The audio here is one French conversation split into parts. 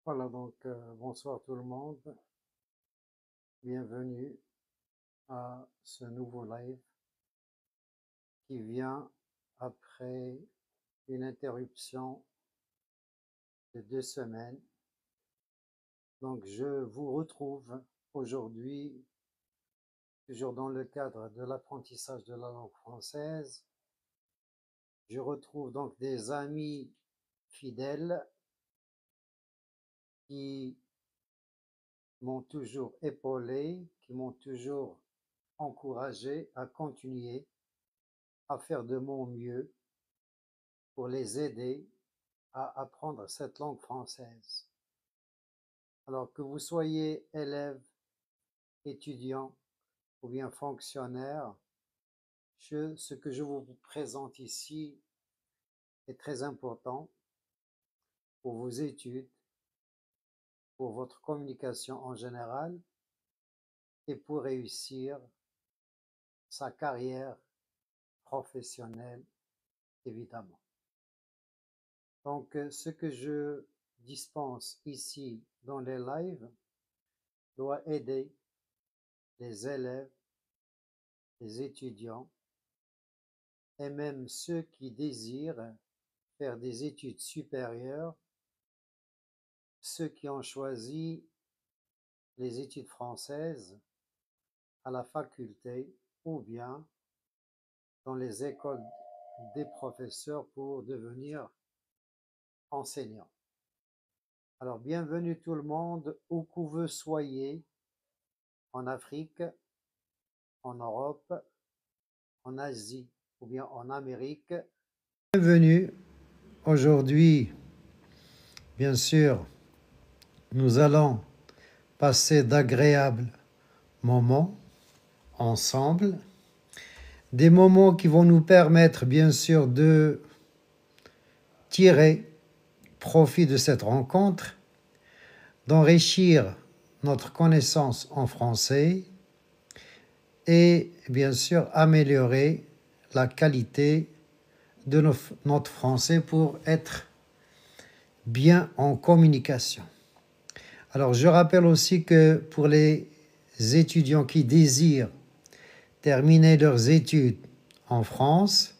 Voilà, donc bonsoir tout le monde. Bienvenue à ce nouveau live qui vient après une interruption de 2 semaines. Donc je vous retrouve aujourd'hui, toujours dans le cadre de l'apprentissage de la langue française. Je retrouve donc des amis fidèles qui m'ont toujours épaulé, qui m'ont toujours encouragé à continuer à faire de mon mieux pour les aider à apprendre cette langue française. Alors que vous soyez élève, étudiant ou bien fonctionnaire, ce que je vous présente ici est très important pour vos études, pour votre communication en général et pour réussir sa carrière professionnelle, évidemment. Donc, ce que je dispense ici dans les lives doit aider les élèves, les étudiants et même ceux qui désirent faire des études supérieures, ceux qui ont choisi les études françaises à la faculté ou bien dans les écoles des professeurs pour devenir enseignants. Alors, bienvenue tout le monde, où que vous soyez, en Afrique, en Europe, en Asie ou bien en Amérique. Bienvenue. Aujourd'hui, bien sûr, nous allons passer d'agréables moments ensemble, des moments qui vont nous permettre bien sûr de tirer profit de cette rencontre, d'enrichir notre connaissance en français et bien sûr améliorer la qualité de notre français pour être bien en communication. Alors je rappelle aussi que pour les étudiants qui désirent terminer leurs études en France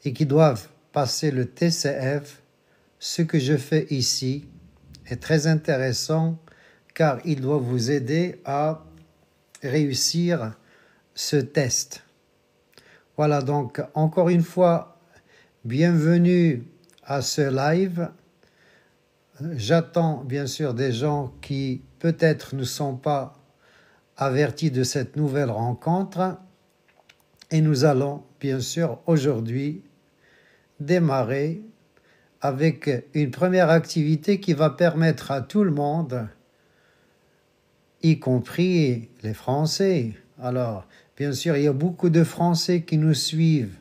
et qui doivent passer le TCF, ce que je fais ici est très intéressant car il doit vous aider à réussir ce test. Voilà, donc encore une fois, bienvenue à ce live. J'attends bien sûr des gens qui peut-être ne sont pas avertis de cette nouvelle rencontre et nous allons bien sûr aujourd'hui démarrer avec une première activité qui va permettre à tout le monde, y compris les Français. Alors, bien sûr, il y a beaucoup de Français qui nous suivent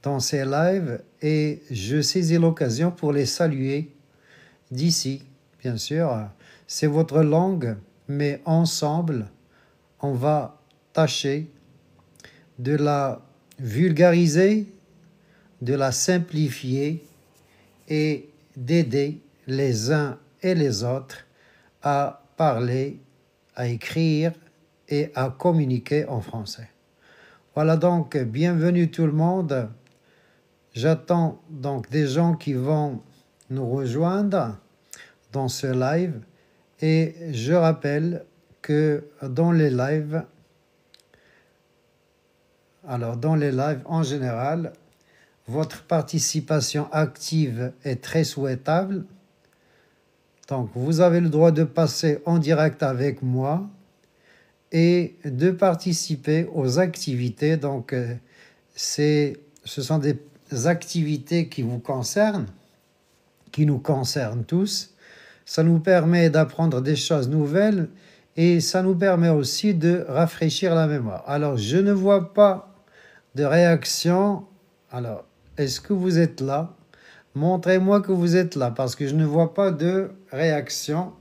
dans ces lives et je saisis l'occasion pour les saluer d'ici. Bien sûr, c'est votre langue, mais ensemble, on va tâcher de la vulgariser, de la simplifier et d'aider les uns et les autres à parler, à écrire et à communiquer en français. Voilà donc, bienvenue tout le monde. J'attends donc des gens qui vont nous rejoindre dans ce live et je rappelle que dans les lives en général, votre participation active est très souhaitable. Donc, vous avez le droit de passer en direct avec moi et de participer aux activités. Donc, ce sont des activités qui vous concernent, qui nous concernent tous. Ça nous permet d'apprendre des choses nouvelles et ça nous permet aussi de rafraîchir la mémoire. Alors, je ne vois pas de réaction. Alors, est-ce que vous êtes là? Montrez-moi que vous êtes là parce que je ne vois pas de réaction.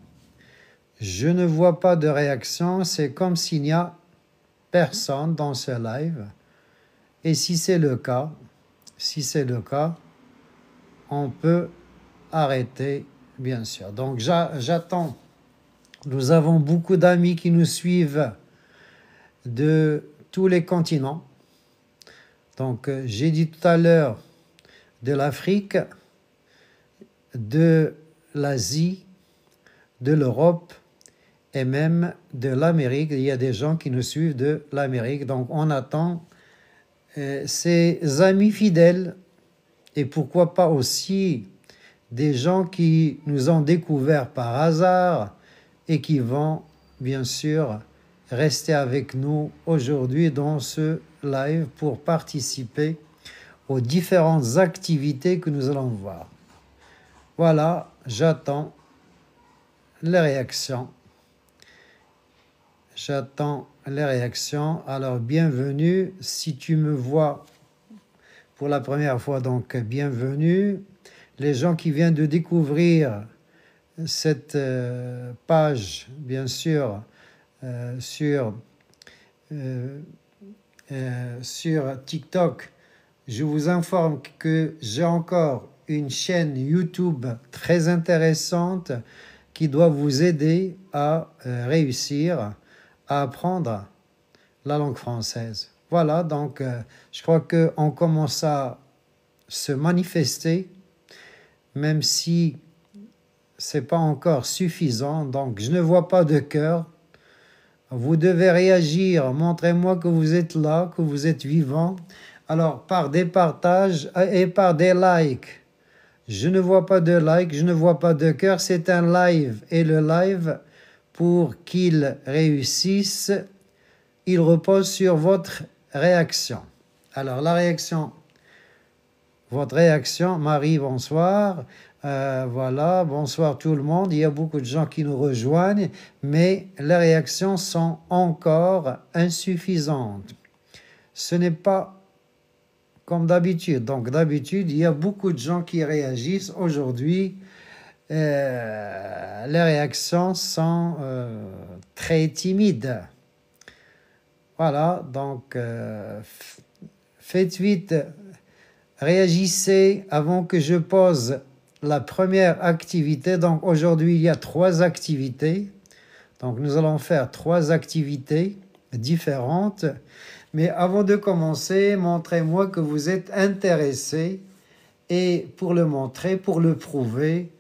Je ne vois pas de réaction. C'est comme s'il n'y a personne dans ce live. Et si c'est le cas, on peut arrêter bien sûr. Donc j'attends. Nous avons beaucoup d'amis qui nous suivent de tous les continents. Donc j'ai dit tout à l'heure de l'Afrique, de l'Asie, de l'Europe et même de l'Amérique. Il y a des gens qui nous suivent de l'Amérique. Donc on attend ces amis fidèles et pourquoi pas aussi des gens qui nous ont découverts par hasard et qui vont bien sûr rester avec nous aujourd'hui dans ce live pour participer aux différentes activités que nous allons voir. Voilà, j'attends les réactions. J'attends les réactions. Alors, bienvenue. Si tu me vois pour la première fois, donc bienvenue. Les gens qui viennent de découvrir cette page, bien sûr, sur TikTok, je vous informe que j'ai encore une chaîne YouTube très intéressante qui doit vous aider à réussir à apprendre la langue française. Voilà, donc je crois qu'on commence à se manifester, même si c'est pas encore suffisant. Donc je ne vois pas de cœur. Vous devez réagir, montrez-moi que vous êtes là, que vous êtes vivant. Alors par des partages et par des likes. Je ne vois pas de like, je ne vois pas de cœur, c'est un live. Et le live, pour qu'il réussisse, il repose sur votre réaction. Alors la réaction, votre réaction, Marie, bonsoir. Voilà, bonsoir tout le monde. Il y a beaucoup de gens qui nous rejoignent, mais les réactions sont encore insuffisantes. Ce n'est pas comme d'habitude. Donc d'habitude, il y a beaucoup de gens qui réagissent. Aujourd'hui, les réactions sont très timides. Voilà, donc faites vite, réagissez avant que je pose la première activité. Donc aujourd'hui, il y a 3 activités. Donc nous allons faire 3 activités différentes. Mais avant de commencer, montrez-moi que vous êtes intéressé. Et pour le montrer, pour le prouver,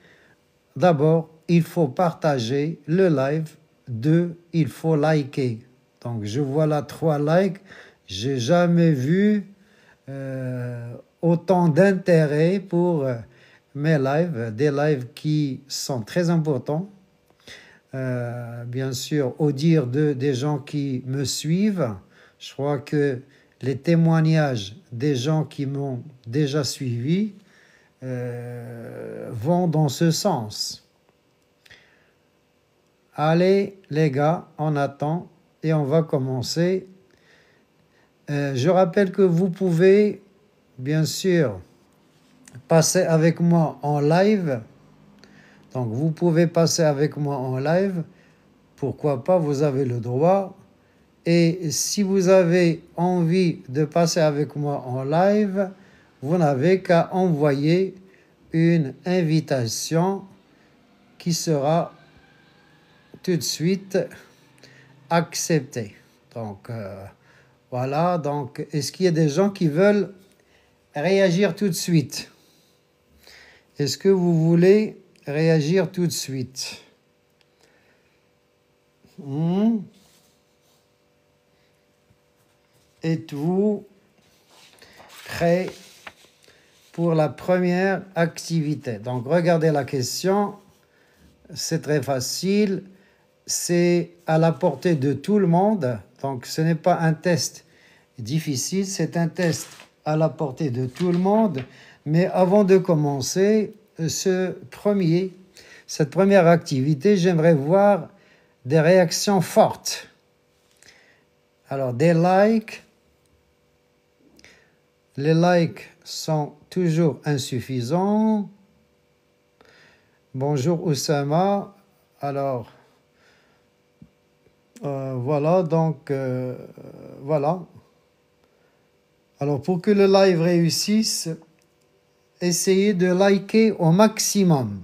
d'abord, il faut partager le live. 2, il faut liker. Donc je vois là 3 likes. J'ai jamais vu autant d'intérêt pour mes lives, des lives qui sont très importants. Bien sûr, au dire des gens qui me suivent, je crois que les témoignages des gens qui m'ont déjà suivi vont dans ce sens. Allez les gars, on attend et on va commencer. Je rappelle que vous pouvez bien sûr passer avec moi en live. Donc vous pouvez passer avec moi en live. Pourquoi pas, vous avez le droit. Et si vous avez envie de passer avec moi en live, vous n'avez qu'à envoyer une invitation qui sera tout de suite acceptée. Donc voilà, donc est-ce qu'il y a des gens qui veulent réagir tout de suite? Est-ce que vous voulez réagir tout de suite? Êtes-vous prêt pour la première activité? Donc regardez la question, c'est très facile, c'est à la portée de tout le monde, donc ce n'est pas un test difficile, c'est un test à la portée de tout le monde. Mais avant de commencer cette première activité, j'aimerais voir des réactions fortes. Alors des likes, les likes sont toujours insuffisants. Bonjour Oussama. Alors voilà, donc voilà. Alors pour que le live réussisse, essayez de liker au maximum.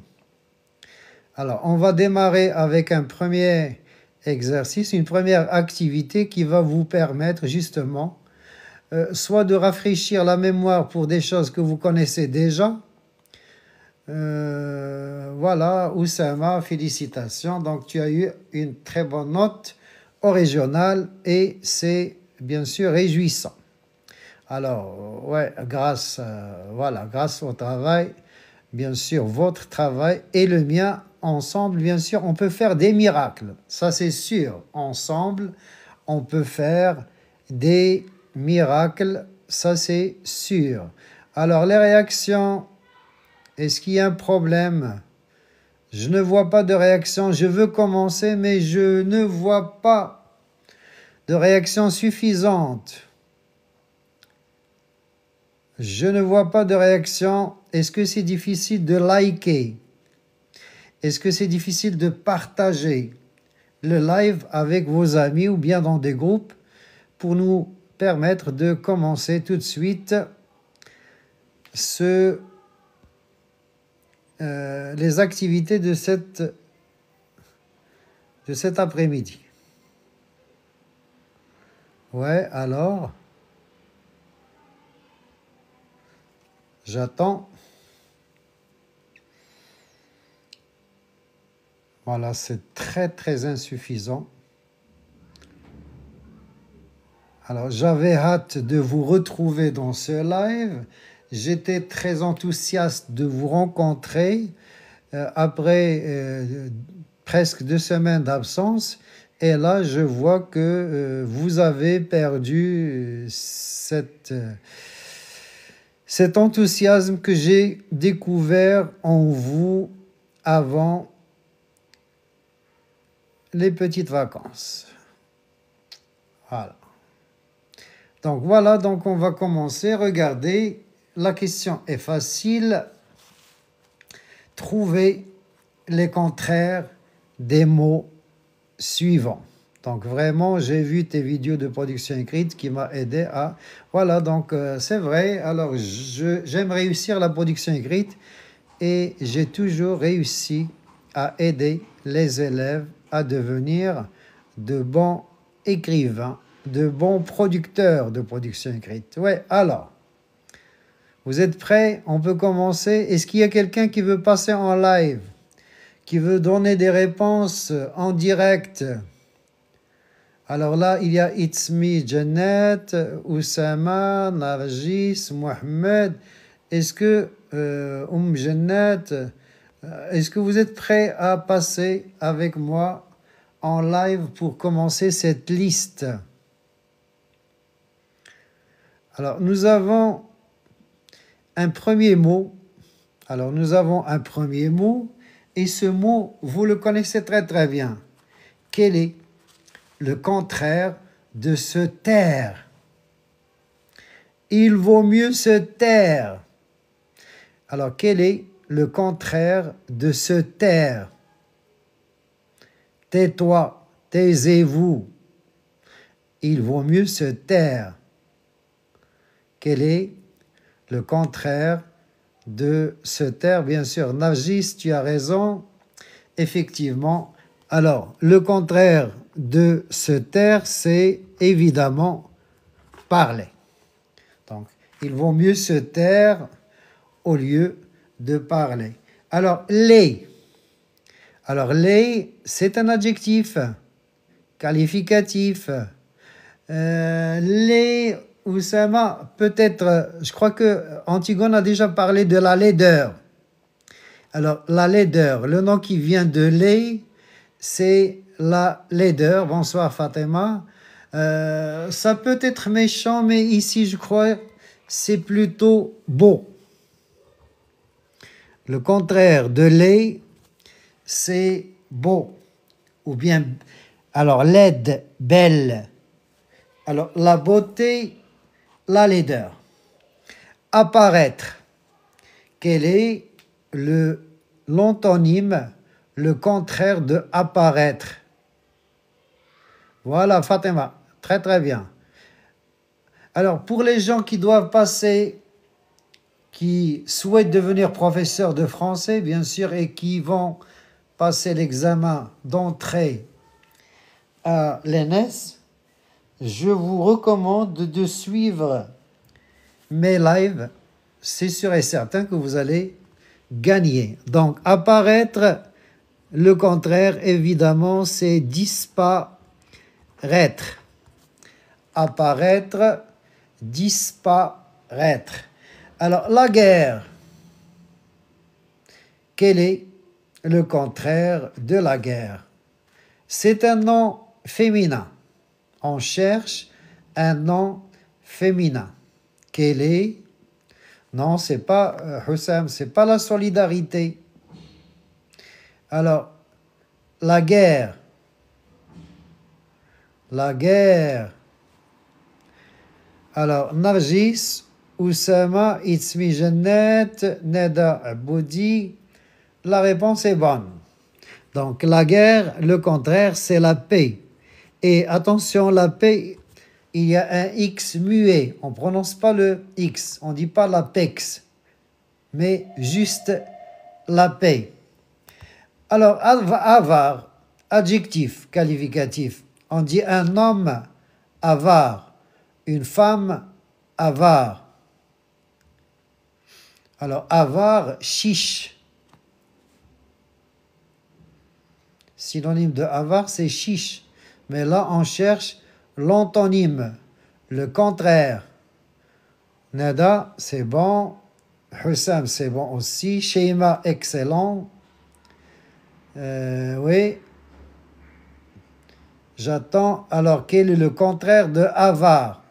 Alors, on va démarrer avec un premier exercice, une première activité qui va vous permettre justement soit de rafraîchir la mémoire pour des choses que vous connaissez déjà. Voilà, Oussama, félicitations. Donc, tu as eu une très bonne note au régional et c'est bien sûr réjouissant. Alors, ouais, voilà, grâce au travail, bien sûr, votre travail et le mien, ensemble, bien sûr, on peut faire des miracles. Ça, c'est sûr. Ensemble, on peut faire des miracles. Ça, c'est sûr. Alors, les réactions, est-ce qu'il y a un problème? Je ne vois pas de réaction. Je veux commencer, mais je ne vois pas de réaction suffisante. Je ne vois pas de réaction. Est-ce que c'est difficile de liker? Est-ce que c'est difficile de partager le live avec vos amis ou bien dans des groupes pour nous permettre de commencer tout de suite les activités de cet après-midi? Ouais, alors, j'attends. Voilà, c'est très très insuffisant. Alors, j'avais hâte de vous retrouver dans ce live. J'étais très enthousiaste de vous rencontrer après presque 2 semaines d'absence. Et là, je vois que vous avez perdu cet enthousiasme que j'ai découvert en vous avant les petites vacances. Voilà. Donc on va commencer. Regardez, la question est facile. Trouvez les contraires des mots suivants. Donc vraiment, j'ai vu tes vidéos de production écrite qui m'a aidé à... Voilà, donc c'est vrai. Alors, j'aime réussir la production écrite et j'ai toujours réussi à aider les élèves à devenir de bons écrivains, de bons producteurs de production écrite. Ouais, alors, vous êtes prêts? On peut commencer. Est-ce qu'il y a quelqu'un qui veut passer en live, qui veut donner des réponses en direct? Alors là, il y a It's Me, Janet, Oussama, Nargis, Mohamed. Est-ce que, Janet, est-ce que vous êtes prêts à passer avec moi en live pour commencer cette liste? Alors, nous avons un premier mot. Alors, nous avons un premier mot. Et ce mot, vous le connaissez très très bien. Quel est le contraire de se taire? Il vaut mieux se taire. Alors, quel est le contraire de se taire? Tais-toi, taisez-vous. Il vaut mieux se taire. Quel est le contraire de se taire? Bien sûr, Nargis, tu as raison. Effectivement. Alors, le contraire de se taire, c'est évidemment parler. Donc, il vaut mieux se taire au lieu de parler. Alors, les. Alors, les, c'est un adjectif qualificatif. Les, Oussama, peut-être, je crois que Antigone a déjà parlé de la laideur. Alors, la laideur, le nom qui vient de lait, c'est la laideur. Bonsoir Fatima. Ça peut être méchant, mais ici, je crois, c'est plutôt beau. Le contraire de laid, c'est beau. Ou bien, alors, laide, belle. Alors, la beauté, la laideur. Apparaître. Quel est l'antonyme, le contraire de apparaître? Voilà, Fatima, très très bien. Alors, pour les gens qui doivent passer, qui souhaitent devenir professeurs de français, bien sûr, et qui vont passer l'examen d'entrée à l'ENS, je vous recommande de suivre mes lives. C'est sûr et certain que vous allez gagner. Donc, apparaître, le contraire, évidemment, c'est disparaître. Apparaître, disparaître. Alors, la guerre, quel est le contraire de la guerre? C'est un nom féminin. On cherche un nom féminin. Quel est? Non, c'est pas Hussam, c'est pas la solidarité. Alors, la guerre. La guerre. Alors, Nargis, Oussama, Itzmi Jannat, Neda Aboudi. La réponse est bonne. Donc, la guerre, le contraire, c'est la paix. Et attention, la paix, il y a un X muet. On ne prononce pas le X. On ne dit pas la PEX, mais juste la paix. Alors, avare, adjectif qualificatif. On dit un homme avare, une femme avare. Alors, avare, chiche. Synonyme de avare, c'est chiche. Mais là, on cherche l'antonyme, le contraire. Nada, c'est bon. Hussam, c'est bon aussi. Sheima, excellent. Oui. J'attends. Alors, quel est le contraire de avare?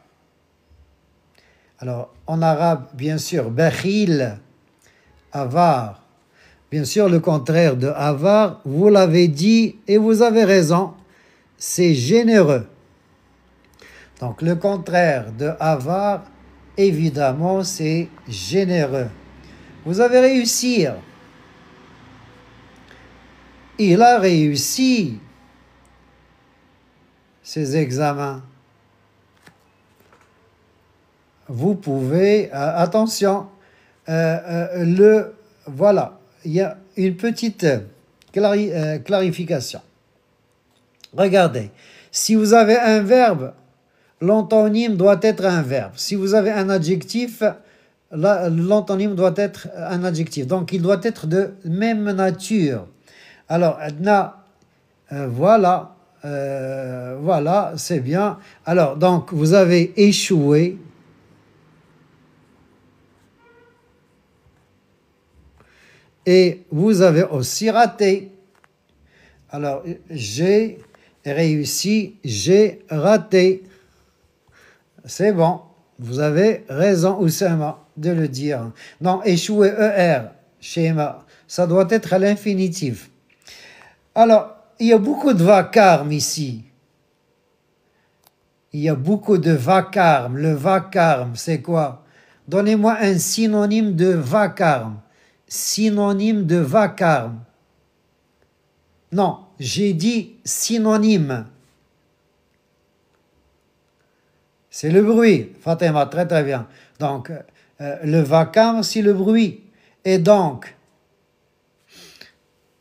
Alors, en arabe, bien sûr, bakhil, avare. Bien sûr, le contraire de avare, vous l'avez dit et vous avez raison, c'est généreux. Donc, le contraire de avare, évidemment, c'est généreux. Vous avez réussi. Il a réussi ces examens. Vous pouvez, attention, voilà, il y a une petite clarification. Regardez, si vous avez un verbe, l'antonyme doit être un verbe. Si vous avez un adjectif, l'antonyme doit être un adjectif. Donc, il doit être de même nature. Alors, voilà, voilà, c'est bien. Alors, donc, vous avez échoué. Et vous avez aussi raté. Alors, j'ai réussi, j'ai raté. C'est bon. Vous avez raison, Oussama, de le dire. Non, échouer, ER, schéma, ça doit être à l'infinitif. Alors, il y a beaucoup de vacarme ici. Il y a beaucoup de vacarme. Le vacarme, c'est quoi? Donnez-moi un synonyme de vacarme. Synonyme de vacarme. Non, j'ai dit synonyme. C'est le bruit. Fatima, très très bien. Donc, le vacarme, c'est le bruit. Et donc,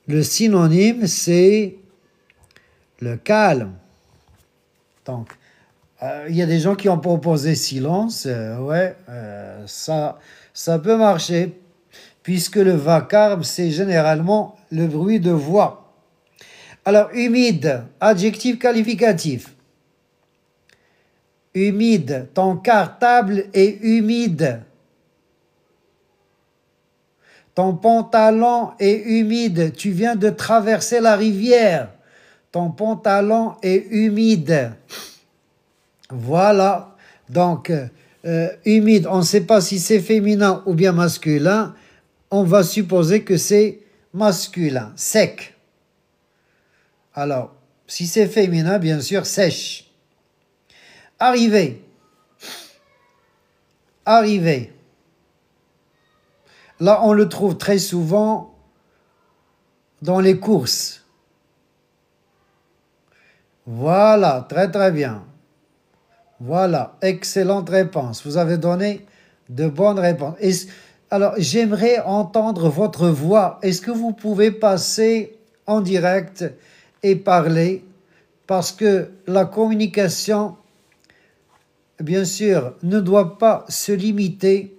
le synonyme, c'est le calme. Donc, il y a des gens qui ont proposé silence. Ouais, ça peut marcher. Puisque le vacarme, c'est généralement le bruit de voix. Alors, humide, adjectif qualificatif. Humide, ton cartable est humide. Ton pantalon est humide, tu viens de traverser la rivière. Ton pantalon est humide. Voilà, donc humide, on ne sait pas si c'est féminin ou bien masculin. On va supposer que c'est masculin, sec. Alors, si c'est féminin, bien sûr, sèche. Arriver. Arriver. Là, on le trouve très souvent dans les courses. Voilà, très très bien. Voilà, excellente réponse. Vous avez donné de bonnes réponses. Alors, j'aimerais entendre votre voix. Est-ce que vous pouvez passer en direct et parler, parce que la communication, bien sûr, ne doit pas se limiter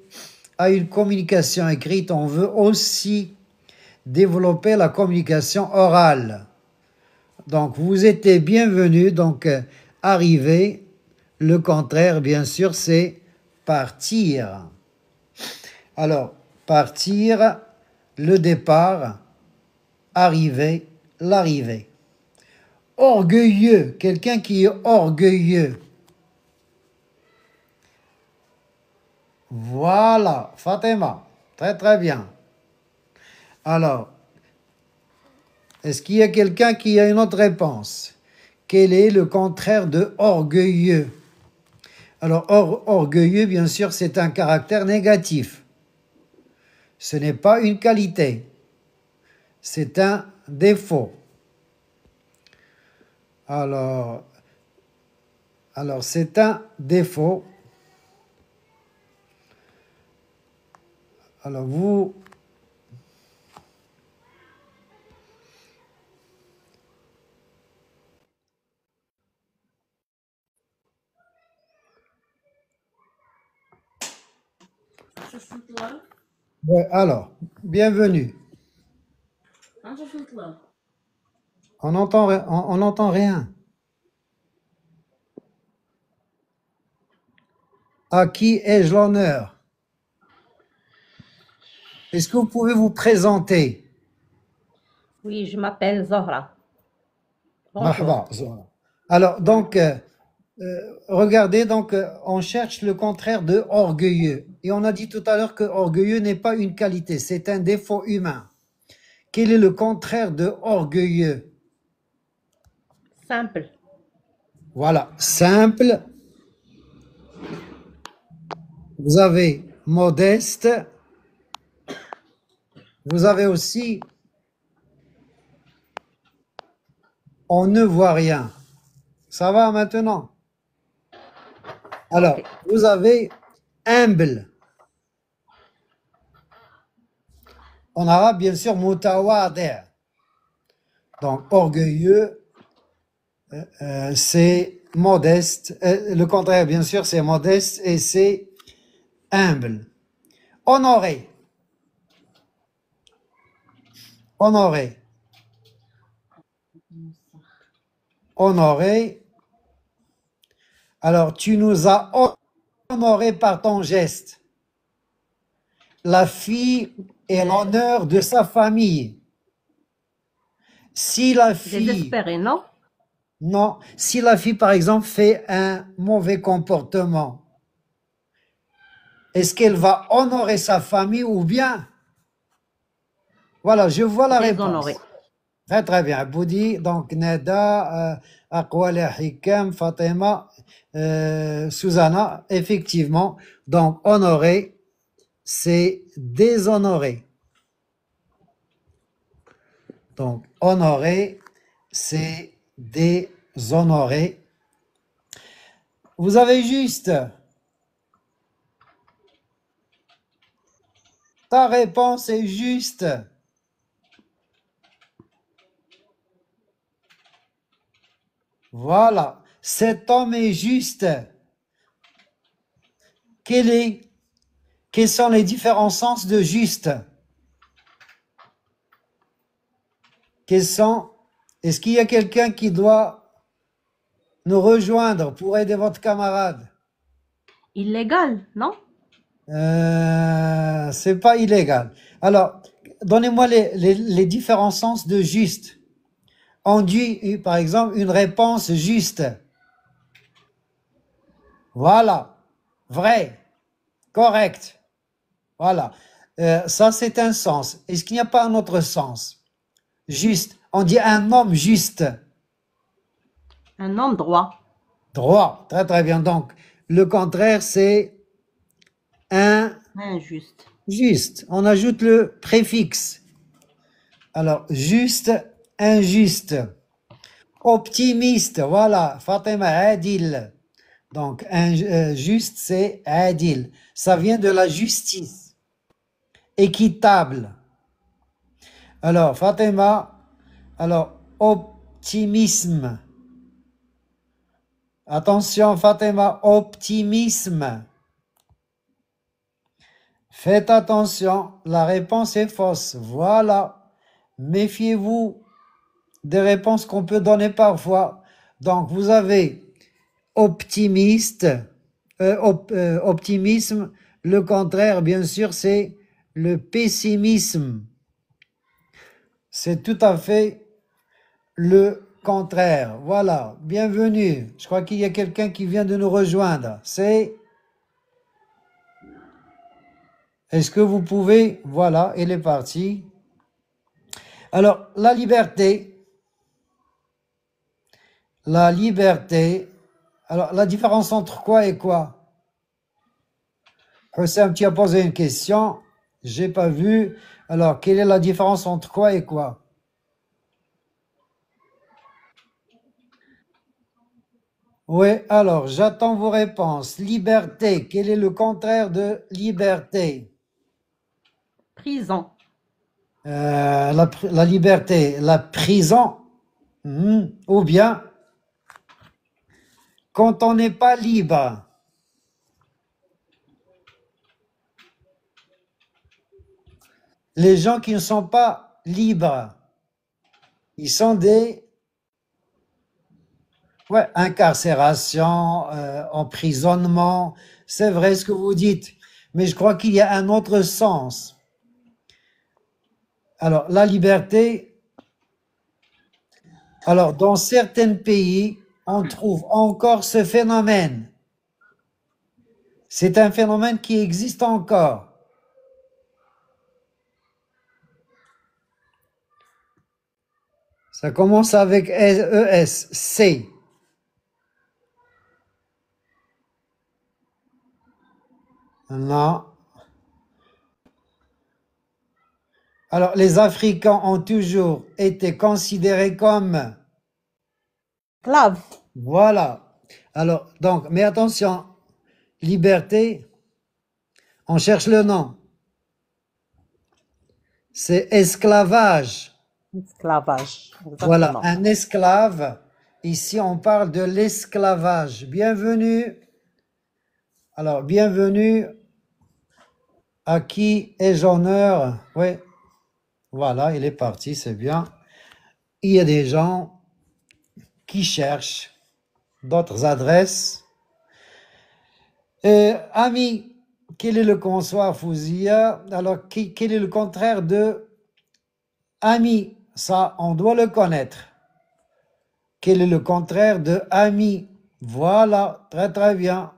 à une communication écrite. On veut aussi développer la communication orale. Donc, vous êtes bienvenus. Donc, arriver. Le contraire, bien sûr, c'est partir. Alors, partir, le départ, arriver, l'arrivée. Orgueilleux, quelqu'un qui est orgueilleux. Voilà, Fatima, très très bien. Alors, est-ce qu'il y a quelqu'un qui a une autre réponse? Quel est le contraire de orgueilleux? Alors, orgueilleux, bien sûr, c'est un caractère négatif. Ce n'est pas une qualité. C'est un défaut. Alors c'est un défaut. Alors, vous... Ouais, alors, bienvenue. On n'entend rien. À qui ai-je l'honneur? Est-ce que vous pouvez vous présenter? Oui, je m'appelle Zahra. Bonjour. Marhaba, Zohra. Alors, donc, regardez, donc, on cherche le contraire de orgueilleux. Et on a dit tout à l'heure que orgueilleux n'est pas une qualité, c'est un défaut humain. Quel est le contraire de orgueilleux? Simple. Voilà, simple. Vous avez modeste. Vous avez aussi on ne voit rien. Ça va maintenant? Alors, Ok. vous avez humble. En arabe, bien sûr, mutawadi'. Donc, orgueilleux, c'est modeste. Le contraire, bien sûr, c'est modeste et c'est humble. Honoré. Honoré. Honoré. Alors, tu nous as honoré par ton geste. La fille est l'honneur de sa famille. Si la fille... Désespéré, non? Non, si la fille, par exemple, fait un mauvais comportement, est-ce qu'elle va honorer sa famille ou bien... Voilà, je vois la Déshonoré. réponse. Très très bien. Boudi, donc Neda, Aqwali Hikam, Fatima, Susanna, effectivement. Donc honorer, c'est déshonorer. Donc honorer, c'est déshonorer. Vous avez juste... Ta réponse est juste. Voilà, cet homme est juste. Quels sont les différents sens de juste? Est-ce qu'il y a quelqu'un qui doit nous rejoindre pour aider votre camarade? Illégal, non? C'est pas illégal. Alors, donnez-moi les différents sens de juste. On dit, par exemple, une réponse juste. Voilà, vrai, correct. Voilà. Ça, c'est un sens. Est-ce qu'il n'y a pas un autre sens? Juste. On dit un homme juste. Un homme droit. Droit. Très, très bien. Donc, le contraire, c'est un Injuste. juste. On ajoute le préfixe. Alors, juste, injuste. Optimiste. Voilà. Fatima Adil. Donc, juste, c'est Adil. Ça vient de la justice. Équitable. Alors, Fatima, Alors, optimisme. Attention, Fatima, optimisme. Faites attention, la réponse est fausse. Voilà. Méfiez-vous des réponses qu'on peut donner parfois. Donc, vous avez optimiste, optimisme. Le contraire, bien sûr, c'est le pessimisme. C'est tout à fait le contraire. Voilà, bienvenue. Je crois qu'il y a quelqu'un qui vient de nous rejoindre. C'est... Est-ce que vous pouvez... Voilà, il est parti. Alors, la liberté. La liberté. Alors, la différence entre quoi et quoi? Hussein, tu as posé une question. J'ai pas vu. Alors, quelle est la différence entre quoi et quoi? Oui, alors, j'attends vos réponses. Liberté, quel est le contraire de liberté? Prison. La liberté, la prison, ou bien quand on n'est pas libre. Les gens qui ne sont pas libres, ils sont des... Ouais, incarcération, emprisonnement, c'est vrai ce que vous dites, mais je crois qu'il y a un autre sens. Alors, la liberté, alors dans certains pays, on trouve encore ce phénomène. C'est un phénomène qui existe encore. Ça commence avec ES, C. Non. Alors, les Africains ont toujours été considérés comme... Esclave. Voilà. Alors, donc, mais attention, liberté, on cherche le nom. C'est esclavage. Esclavage. Voilà, Exactement. un esclave. Ici, on parle de l'esclavage. Bienvenue. Alors, bienvenue à qui ai-je honneur? Oui, voilà, il est parti, c'est bien. Il y a des gens qui cherchent d'autres adresses. Ami, quel est le consoir Fouzia? Alors, quel est le contraire de ami? Ça, on doit le connaître. Quel est le contraire de ami? Voilà, très très bien.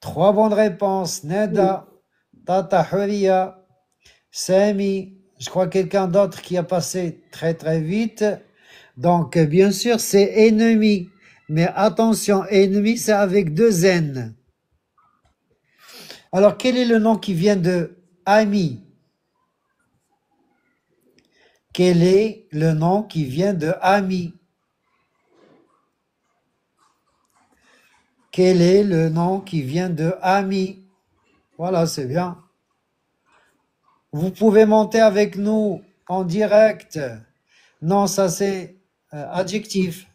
3 bonnes réponses. Neda, Tata Huria, Sami, je crois quelqu'un d'autre qui a passé très très vite. Donc, bien sûr, c'est ennemi. Mais attention, ennemi, c'est avec 2 N. Alors, quel est le nom qui vient de ami? Quel est le nom qui vient de ami? Quel est le nom qui vient de ami? Voilà, c'est bien. Vous pouvez monter avec nous en direct. Non, ça c'est adjectif.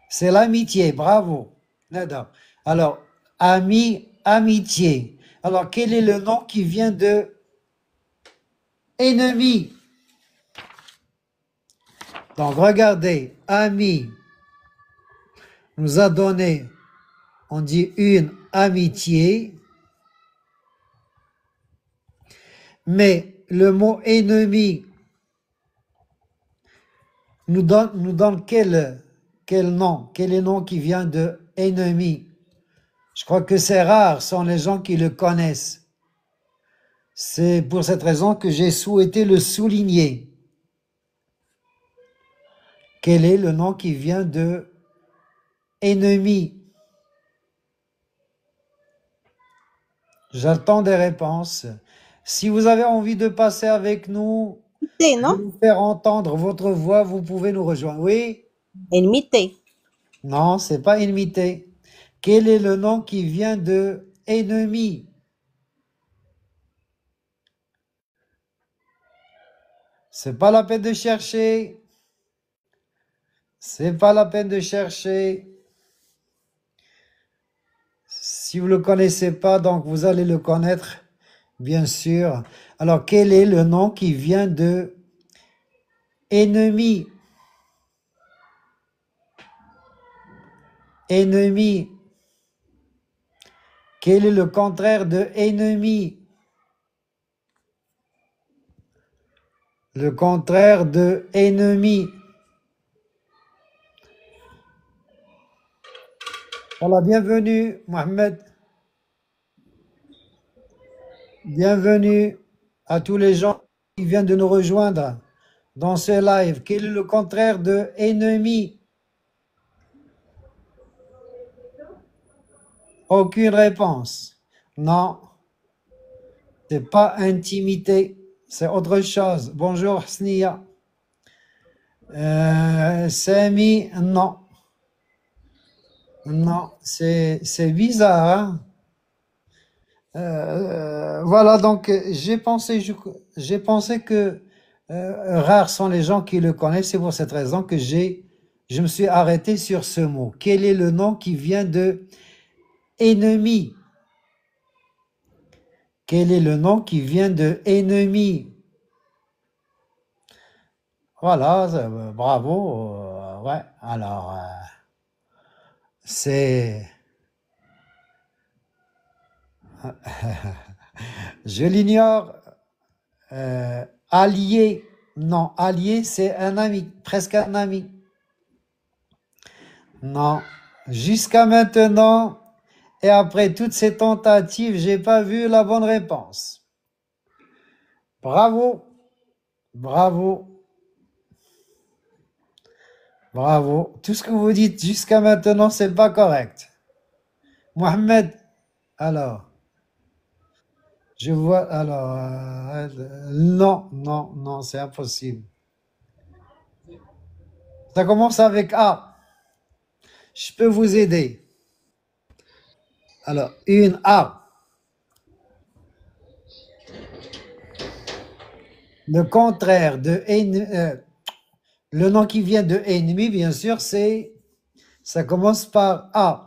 C'est l'amitié, bravo. Nada. Alors, ami, amitié. Alors, quel est le nom qui vient de ennemi? Donc, regardez, ami nous a donné, on dit une amitié, mais le mot ennemi nous donne quel nom? Quel est le nom qui vient de ennemi? Je crois que c'est rare, sont les gens qui le connaissent. C'est pour cette raison que j'ai souhaité le souligner. Quel est le nom qui vient de ennemi? J'attends des réponses. Si vous avez envie de passer avec nous, Enmité, de non? nous faire entendre votre voix, vous pouvez nous rejoindre. Oui? Enmité. Non, c'est pas ennemité. Quel est le nom qui vient de ennemi? C'est pas la peine de chercher. C'est pas la peine de chercher. Si vous ne le connaissez pas, donc vous allez le connaître, bien sûr. Alors, quel est le nom qui vient de ennemi? Ennemi. Quel est le contraire de ennemi? Le contraire de ennemi. Voilà, bienvenue, Mohamed. Bienvenue à tous les gens qui viennent de nous rejoindre dans ce live. Quel est le contraire de ennemi? Aucune réponse. Non, c'est pas intimité, c'est autre chose. Bonjour, Snia. Sami, non. Non, c'est bizarre, hein? Voilà, donc j'ai pensé que rares sont les gens qui le connaissent. C'est pour cette raison que je me suis arrêté sur ce mot. Quel est le nom qui vient de ennemi? Quel est le nom qui vient de ennemi? Voilà, bravo. Ouais, alors, c'est... Je l'ignore. Allié. Non, allié, c'est un ami, presque un ami. Non, jusqu'à maintenant, et après toutes ces tentatives, j'ai pas vu la bonne réponse. Bravo, bravo, bravo. Tout ce que vous dites jusqu'à maintenant, c'est pas correct. Mohamed, alors, je vois, alors, non, non, non, c'est impossible. Ça commence avec A. Je peux vous aider. Alors, une A. Le contraire de le nom qui vient de ennemi, bien sûr, ça commence par A.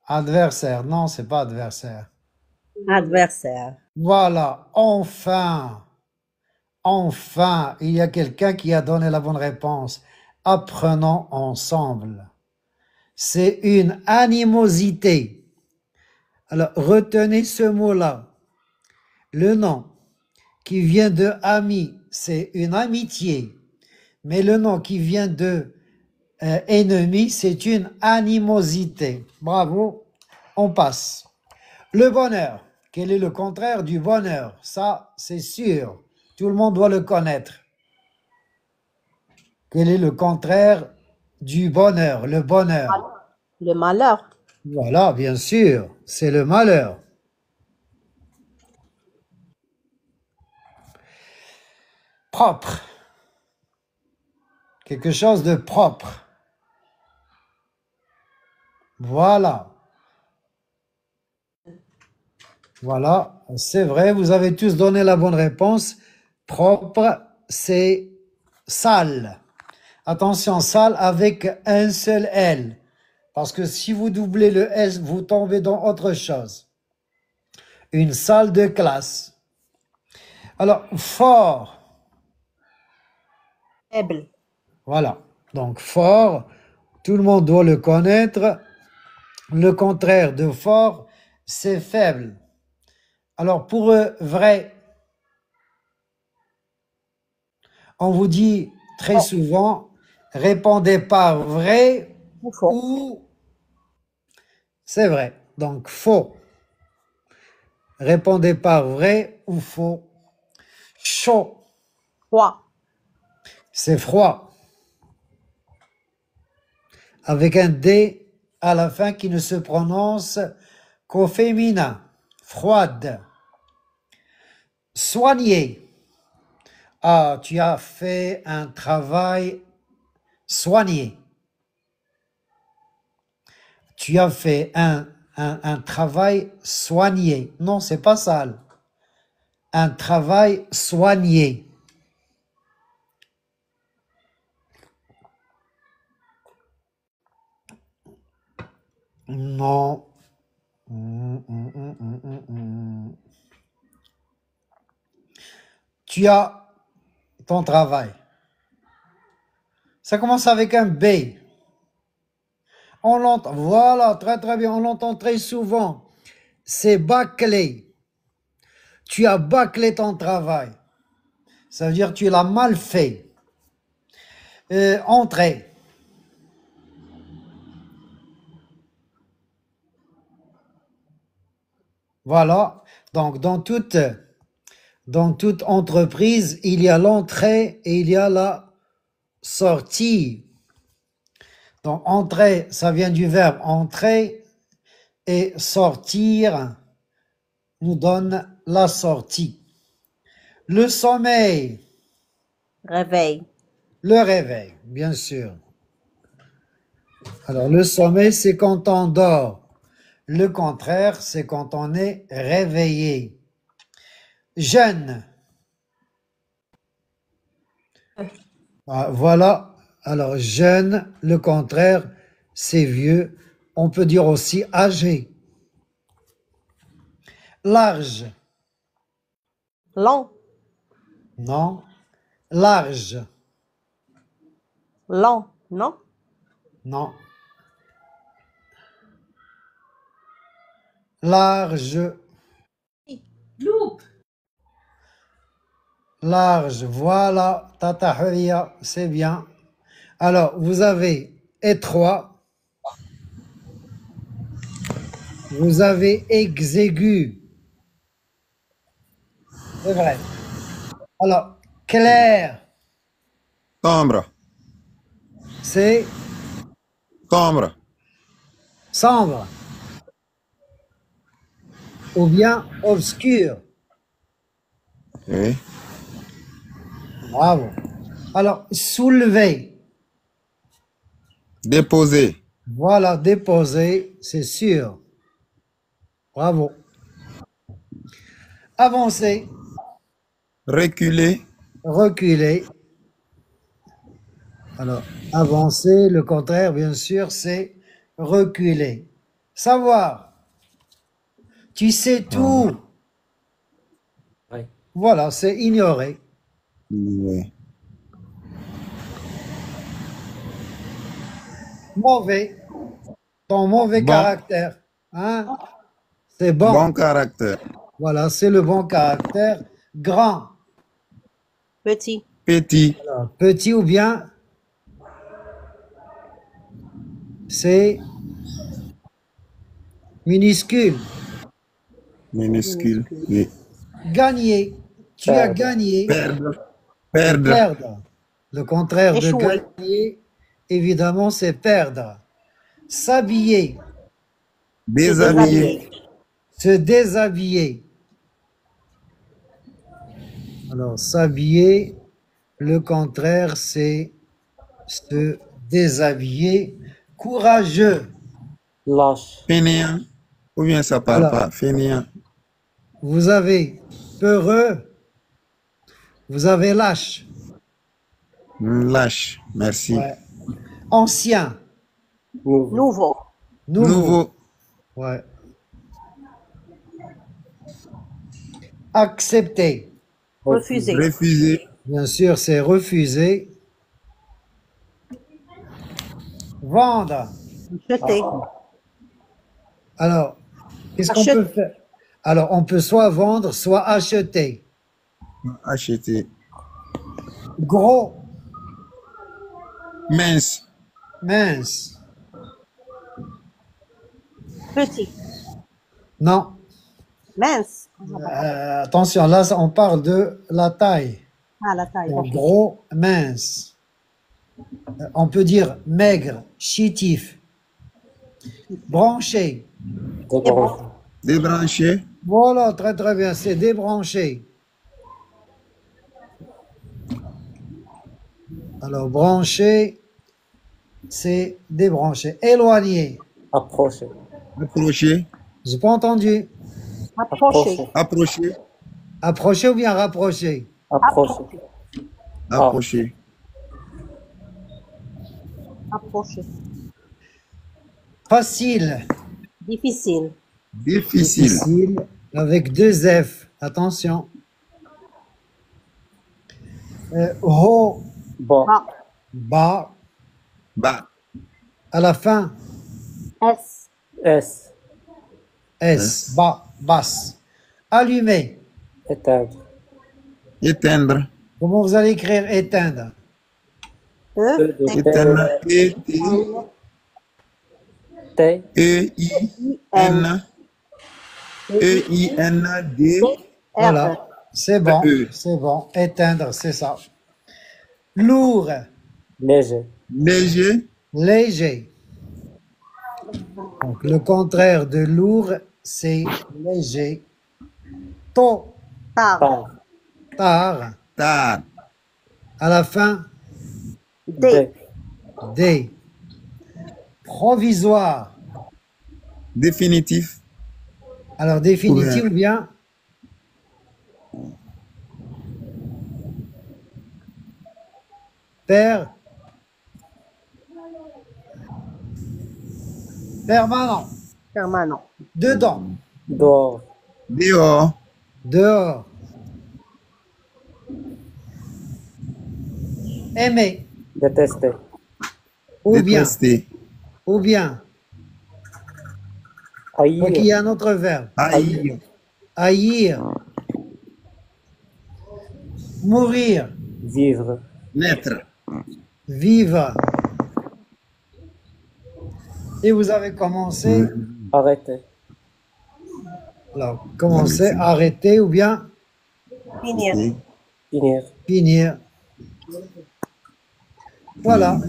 Adversaire. Non, c'est pas adversaire. Adversaire. Voilà, enfin, enfin, il y a quelqu'un qui a donné la bonne réponse. Apprenons ensemble. C'est une animosité. Alors, retenez ce mot-là. Le nom qui vient de ami, c'est une amitié. Mais le nom qui vient de ennemi, c'est une animosité. Bravo, on passe. Le bonheur. Quel est le contraire du bonheur? Ça, c'est sûr. Tout le monde doit le connaître. Quel est le contraire du bonheur? Le bonheur. Le malheur. Voilà, bien sûr, c'est le malheur. Propre. Quelque chose de propre. Voilà. Voilà, c'est vrai, vous avez tous donné la bonne réponse. Propre, c'est sale. Attention, sale avec un seul L. Parce que si vous doublez le S, vous tombez dans autre chose. Une salle de classe. Alors, fort. Faible. Voilà. Donc, fort, tout le monde doit le connaître. Le contraire de fort, c'est faible. Alors, pour vrai, on vous dit très souvent, répondez par vrai Ou faux. ou c'est vrai. Donc, faux. Répondez par vrai ou faux. Chaud, Froid. c'est froid. Avec un D à la fin qui ne se prononce qu'au féminin. Froide. Soigner. Ah, tu as fait un travail soigné. Tu as fait un travail soigné. Non, c'est pas sale. Un travail soigné. Non. Tu as ton travail. Ça commence avec un B. On l'entend. Voilà, très très bien. On l'entend très souvent. C'est bâclé. Tu as bâclé ton travail. Ça veut dire que tu l'as mal fait. Entrer. Voilà. Donc, dans toute entreprise, il y a l'entrée et il y a la sortie. Donc, entrer, ça vient du verbe entrer et sortir nous donne la sortie. Le sommeil. Réveil. Le réveil, bien sûr. Alors, le sommeil, c'est quand on dort. Le contraire, c'est quand on est réveillé. Jeune. Voilà. Alors, jeune, le contraire, c'est vieux. On peut dire aussi âgé. Large. Long. Non. Large. Long. Non? Non. Large. Loup. Large. Voilà. Tata Huria, c'est bien. Alors, vous avez étroit. Vous avez exigu. C'est vrai. Alors, clair, Sombre. c'est Sombre. sombre. Ou bien obscur. Oui. Bravo. Alors, soulever. Déposer. Voilà, déposer, c'est sûr. Bravo. Avancer, Reculer. reculer. Alors, avancer, le contraire, bien sûr, c'est reculer. Savoir. Tu sais tout. Oui. Voilà, c'est ignorer. Oui. Mauvais. Ton mauvais Bon. caractère. Hein? C'est bon. Bon caractère. Voilà, c'est le bon caractère. Grand. Petit. Petit. Alors, petit ou bien c'est minuscule. Minuscule. Oui. Gagner. Tu as Perdre. gagné. Perdre. Perdre. Perdre. Le contraire de Échouer. gagner, évidemment, c'est perdre. S'habiller. Se Déshabiller. déshabiller. Se déshabiller. Alors, s'habiller, le contraire, c'est se déshabiller. Courageux. Lâche. Fainéant. Ou bien ça parle Alors, pas. Fainéant. vous avez peureux, vous avez lâche. Lâche. Merci. Ouais. Ancien. Nouveau. Nouveau. Nouveau. Nouveau. Ouais. Accepter. Refuser. Refuser. Bien sûr, c'est refuser. Vendre. Jeter. Alors, qu'est-ce qu'on Achete. peut faire? Alors, on peut soit vendre, soit acheter. Acheter. Gros, Mince. mince. Petit. Non. Mince. Attention, là, on parle de la taille. Ah, la taille. Donc, Ok. gros, mince. On peut dire maigre, chétif. Branché. Débranché. Débrancher. Voilà, très très bien, c'est débranché. Alors, branché, c'est débranché. Éloigné. Approcher. Approcher. J'ai pas entendu. Approcher. Approcher. Approcher ou bien rapprocher? Approcher. Approcher. Approcher. Facile. Difficile. Difficile. Difficile. Avec deux F. Attention. Haut, Bas. Bas. bas. Bas. À la fin, S. S. S. Bas, basse. Allumer. Éteindre. Éteindre. Comment vous allez écrire éteindre? E. de T. Éteindre. E, T, T. E, I, N. E, I, N, D. Voilà. R. C'est bon. E. C'est bon. Éteindre, c'est ça. Lourd. Léger. Léger. Léger. Donc, le contraire de lourd, c'est léger. Tôt, Tard. Tard. tard. Tard. À la fin, D. D. Provisoire. Définitif. Alors, définitif ou bien per. Permanent. Permanent. Dedans. Dehors. Dehors. Dehors. Aimer. Détester. Ou bien. Détester. Ou bien. Donc, il Haïr. y a un autre verbe. Haïr. Haïr. Mourir. Vivre. Naître. Vivre. Et vous avez commencé. Arrêter. Alors, commencer, arrêter ou bien Finir. Et Finir. finir. Voilà.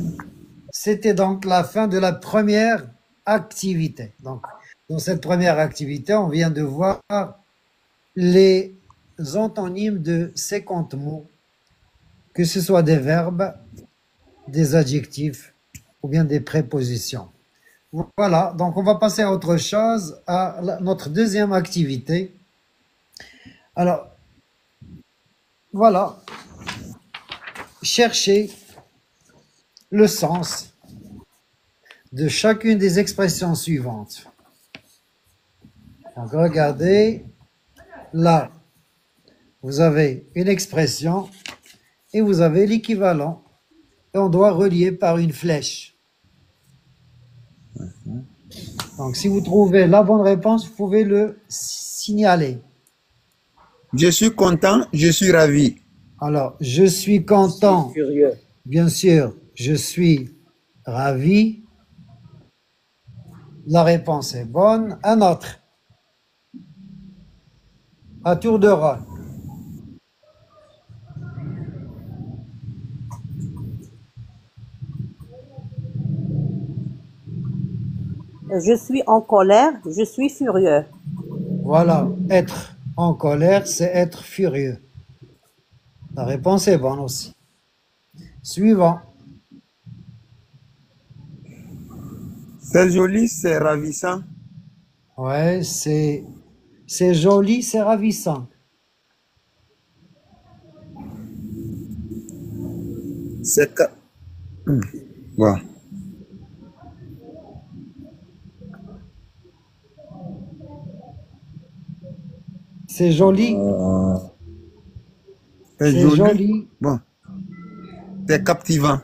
C'était donc la fin de la première activité. Donc, dans cette première activité, on vient de voir les antonymes de 50 mots, que ce soit des verbes, des adjectifs ou bien des prépositions. Voilà, donc on va passer à autre chose, à notre deuxième activité. Alors, voilà, cherchez le sens de chacune des expressions suivantes. Donc, regardez, là, vous avez une expression et vous avez l'équivalent et on doit relier par une flèche. Donc, si vous trouvez la bonne réponse, vous pouvez le signaler. je suis content, je suis ravi. Alors, je suis content, Furieux. bien sûr, je suis ravi. La réponse est bonne. Un autre. À tour de rôle. Je suis en colère. Je suis furieux. Voilà, être en colère, c'est être furieux. La réponse est bonne aussi. Suivant. C'est joli, c'est ravissant. Ouais, c'est joli, c'est ravissant. C'est que... Voilà. C'est joli, C'est c'est joli. joli, Bon. C'est captivant.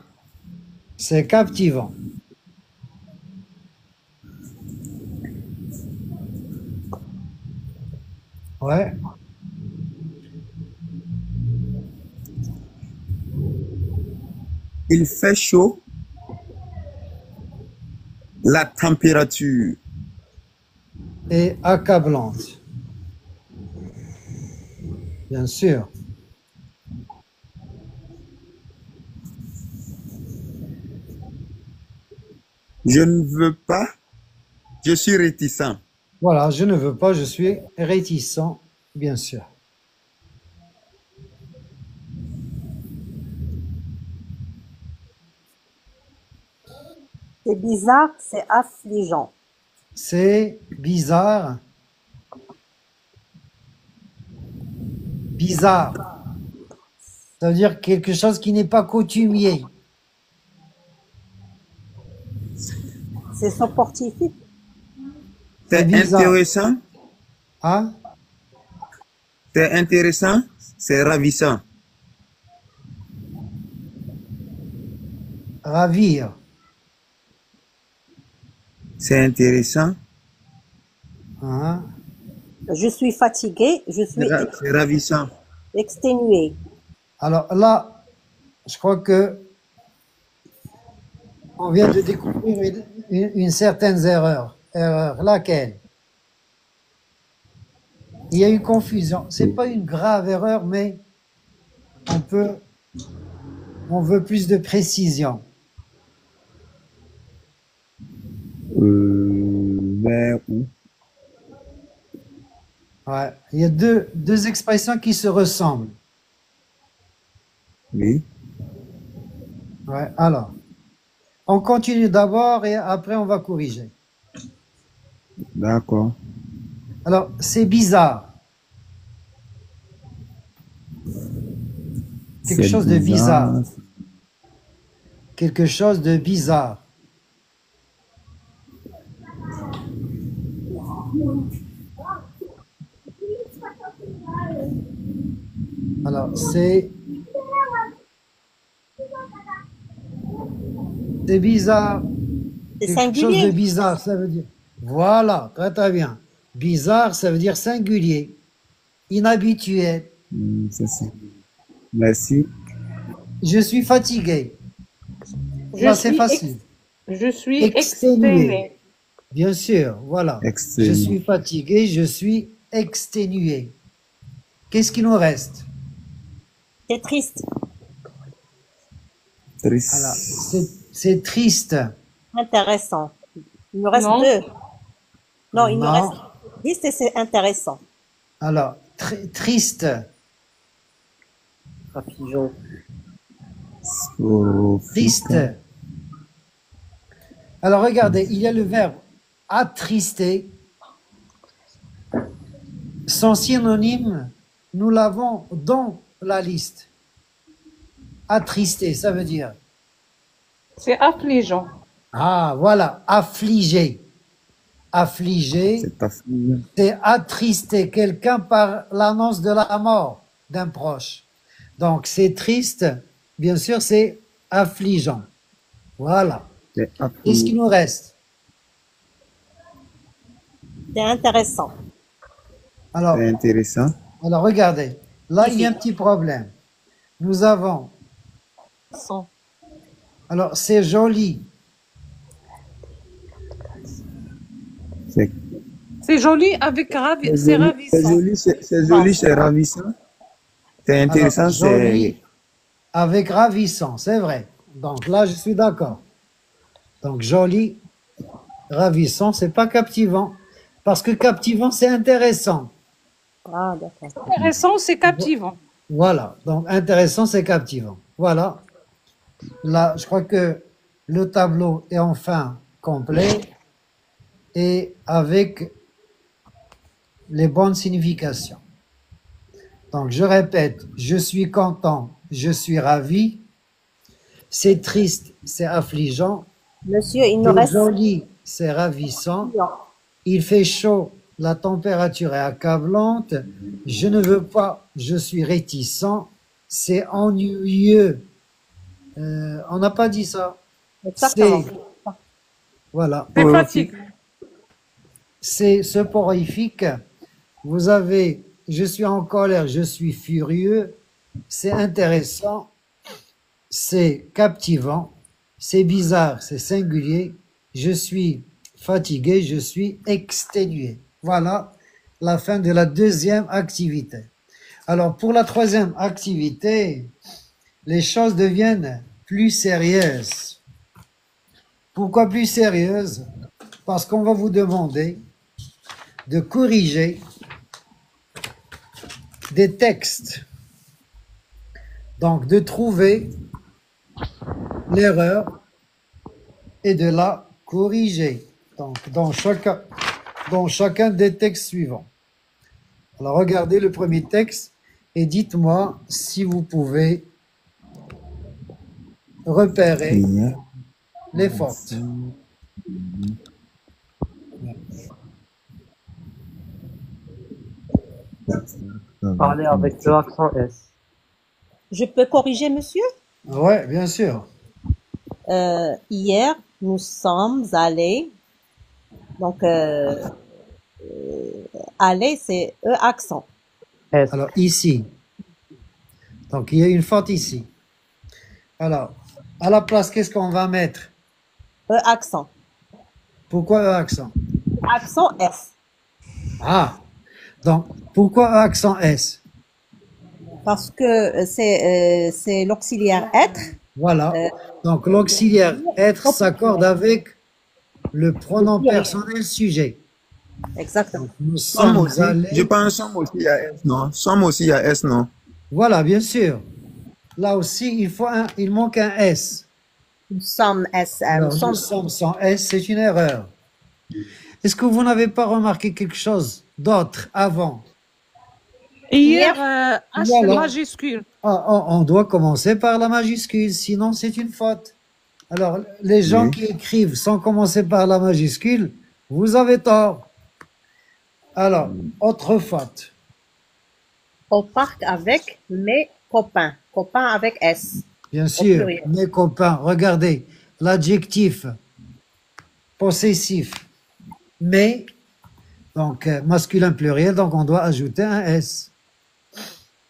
c'est captivant. Ouais, Il fait chaud. La température. et accablante. Bien sûr. Je ne veux pas. Je suis réticent. Voilà, je ne veux pas, je suis réticent, bien sûr. C'est bizarre. C'est affligeant. c'est bizarre. Bizarre. Ça veut dire quelque chose qui n'est pas coutumier. C'est sportif. C'est C'est bizarre. intéressant. Hein? C'est intéressant. C'est ravissant. Ravir. C'est intéressant. Hein? Je suis fatigué, je suis C'est ravissant. exténué. Alors là, je crois que on vient de découvrir une certaine erreur. Erreur, laquelle? Il y a eu confusion. C'est pas une grave erreur, mais on veut plus de précision. Vers où? Ouais. Il y a deux expressions qui se ressemblent. Oui. Ouais. Alors, on continue d'abord et après on va corriger. D'accord. Alors, c'est bizarre. Quelque C'est chose de bizarre. bizarre. Quelque chose de bizarre. Alors, c'est bizarre. C'est Quelque chose de singulier. bizarre, ça veut dire. Voilà, très très bien. Bizarre, ça veut dire singulier, inhabituel. C'est ça. Merci. Je suis fatigué. Je Là, c'est suis facile. Je suis Exténué. exténué. Bien sûr, voilà. Je Exténué. suis fatigué, je suis exténué. Qu'est-ce qui nous reste? C'est triste, Triste. Alors, c'est triste. intéressant. Il nous reste Non. deux. Non, il nous Non. reste triste et c'est intéressant. Alors, triste. Affligeant. Triste. Alors, regardez, il y a le verbe attrister. Son synonyme, nous l'avons dans la liste. Attrister, ça veut dire. C'est affligeant. Ah, voilà, affligé. Affligé, C'est affligeant. c'est attrister quelqu'un par l'annonce de la mort d'un proche. Donc, c'est triste, bien sûr, c'est affligeant. Voilà. C'est Qu'est-ce qui nous reste? C'est intéressant. Alors, intéressant. regardez, là, il y a un petit problème. Nous avons, Son. alors, c'est joli. C'est C'est joli avec c'est c'est ravissant. joli, c'est joli, c'est ravissant. C'est intéressant, Alors, joli c'est avec ravissant, c'est vrai. Donc là, je suis d'accord. Donc, joli, ravissant, c'est pas captivant. Parce que captivant, c'est intéressant. Ah, d'accord. Intéressant, c'est captivant. Voilà. Donc, intéressant, c'est captivant. Voilà. Là, je crois que le tableau est enfin complet et avec les bonnes significations. Donc, je répète, je suis content, je suis ravi. C'est triste, c'est affligeant. Monsieur, il nous C'est reste joli, c'est ravissant. Il fait chaud, la température est accablante. Je ne veux pas, je suis réticent. C'est ennuyeux. On n'a pas dit ça. Exactement. Voilà. C'est fatigue. C'est soporifique. Vous avez, je suis en colère, je suis furieux. C'est intéressant. C'est captivant. C'est bizarre, c'est singulier. Je suis fatigué, je suis exténué. Voilà la fin de la deuxième activité. Alors, pour la troisième activité, les choses deviennent plus sérieuses. Pourquoi plus sérieuses? Parce qu'on va vous demander de corriger des textes. Donc, de trouver l'erreur et de la corriger. Donc, dans chacun des textes suivants. Alors, regardez le premier texte et dites-moi si vous pouvez repérer Hier, les fautes. Parler avec le accent S. Je peux corriger, monsieur? Oui, bien sûr. Hier, nous sommes allés. Donc, aller, c'est E accent. S. Alors, ici. Donc, il y a une faute ici. Alors, à la place, qu'est-ce qu'on va mettre? E accent. Pourquoi E accent? Accent S. Ah, donc, pourquoi E accent S? Parce que c'est l'auxiliaire être. Voilà. Donc, l'auxiliaire être s'accorde avec le pronom personnel sujet. Exactement. Donc, nous somme sommes aussi. allés... Je pense somme aussi, il y a S, non? Somme aussi, il y a S, non? Voilà, bien sûr. Là aussi, il manque un S. Nous sommes S. Alors, Nous sommes nous sommes sans S, c'est une erreur. Est-ce que vous n'avez pas remarqué quelque chose d'autre avant? Hier, H Voilà. majuscule. On doit commencer par la majuscule, sinon c'est une faute. Alors, les gens Oui. qui écrivent sans commencer par la majuscule, vous avez tort. Alors, autre faute. au parc avec mes copains. Copains avec S. Bien sûr, pluriel. mes copains, regardez, l'adjectif possessif, mais, donc masculin pluriel, donc on doit ajouter un S.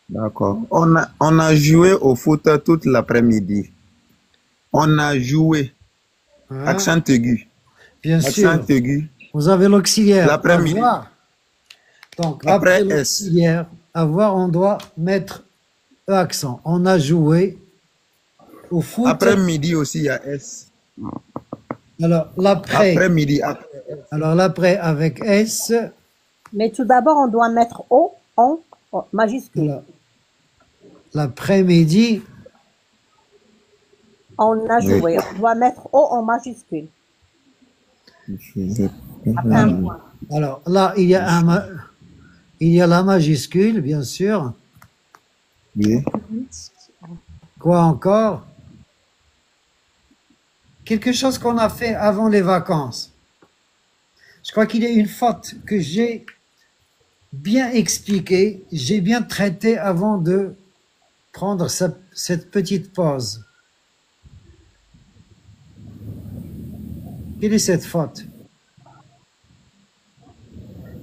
D'accord. On a joué au foot toute l'après-midi. On a joué. Hein? Accent aigu. Bien Accent sûr, aigu. vous avez l'auxiliaire L'après-midi. avoir. Donc, Après après S. l'auxiliaire avoir, on doit mettre l'accent. On a joué au foot. Après-midi aussi, il y a S. Alors, l'après. Après-midi. Après. Alors, l'après avec S. Mais tout d'abord, on doit mettre O en majuscule. Alors, l'après-midi. On a joué. On doit mettre O en majuscule. Après un point. Alors, là, il y a la majuscule, bien sûr. Oui. Quoi encore? Quelque chose qu'on a fait avant les vacances. Je crois qu'il y a une faute que j'ai bien expliquée, j'ai bien traité avant de prendre cette petite pause. Quelle est cette faute?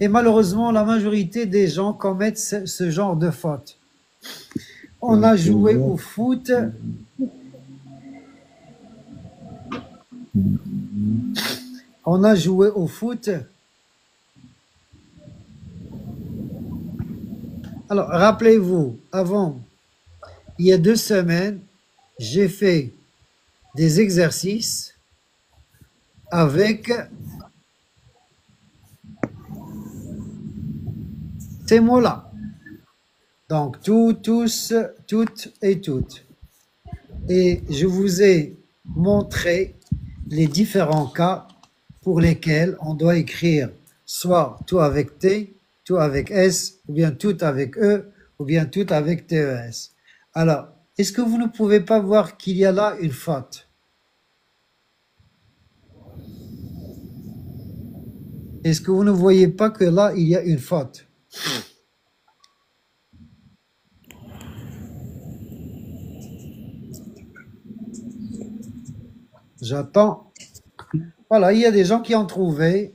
Et malheureusement, la majorité des gens commettent ce genre de faute. On a joué au foot. On a joué au foot. Alors, rappelez-vous, avant, il y a 2 semaines, j'ai fait des exercices avec ces mots-là. Donc, tout, tous, toutes et toutes. Et je vous ai montré les différents cas pour lesquels on doit écrire soit tout avec T, tout avec S, ou bien tout avec E, ou bien tout avec TES. Alors, est-ce que vous ne pouvez pas voir qu'il y a là une faute? Est-ce que vous ne voyez pas que là, il y a une faute? J'attends. Voilà, il y a des gens qui ont trouvé,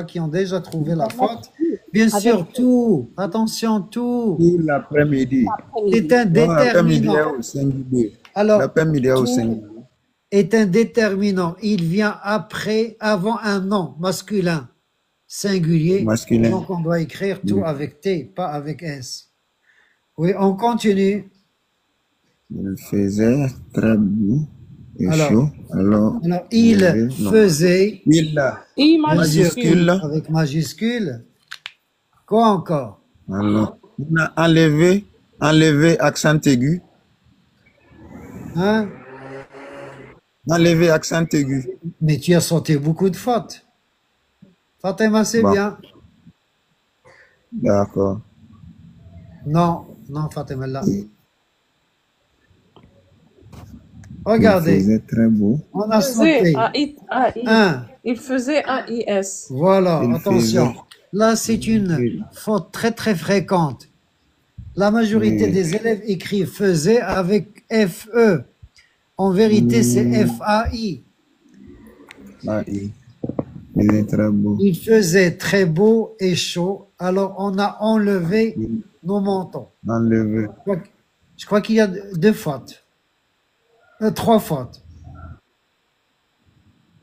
qui ont déjà trouvé la faute. Bien sûr, tout, attention, tout. Tout l'après-midi. C'est un Non, l'après-midi est déterminant. au singulier. Alors, L'après-midi est au tout singulier. est un déterminant. Il vient après, avant un nom masculin singulier. Masculin. Donc, on doit écrire tout Oui. avec T, pas avec S. Oui, on continue. Il faisait très beau et Alors, chaud. Alors, il non. faisait, Il I bien sûr, majuscule. avec majuscule. Quoi encore? Alors, on a enlevé accent aigu. Hein? Enlevé accent aigu. Mais tu as sauté beaucoup de fautes. Fatima, c'est Bon, bien. d'accord. Non, non, Fatima, là. Il Regardez, faisait très beau. on a Faisait sauté. Un. Il faisait AIS. Voilà, Il attention. faisait. Là, c'est une Oui. faute très, très fréquente. La majorité Oui. des élèves écrivent faisait avec FE. En vérité, c'est FAI. Ah, il faisait très beau. Il faisait très beau et chaud, alors on a enlevé Il nos mentons. enlevait. Je crois qu'il y a deux fautes. Trois fautes.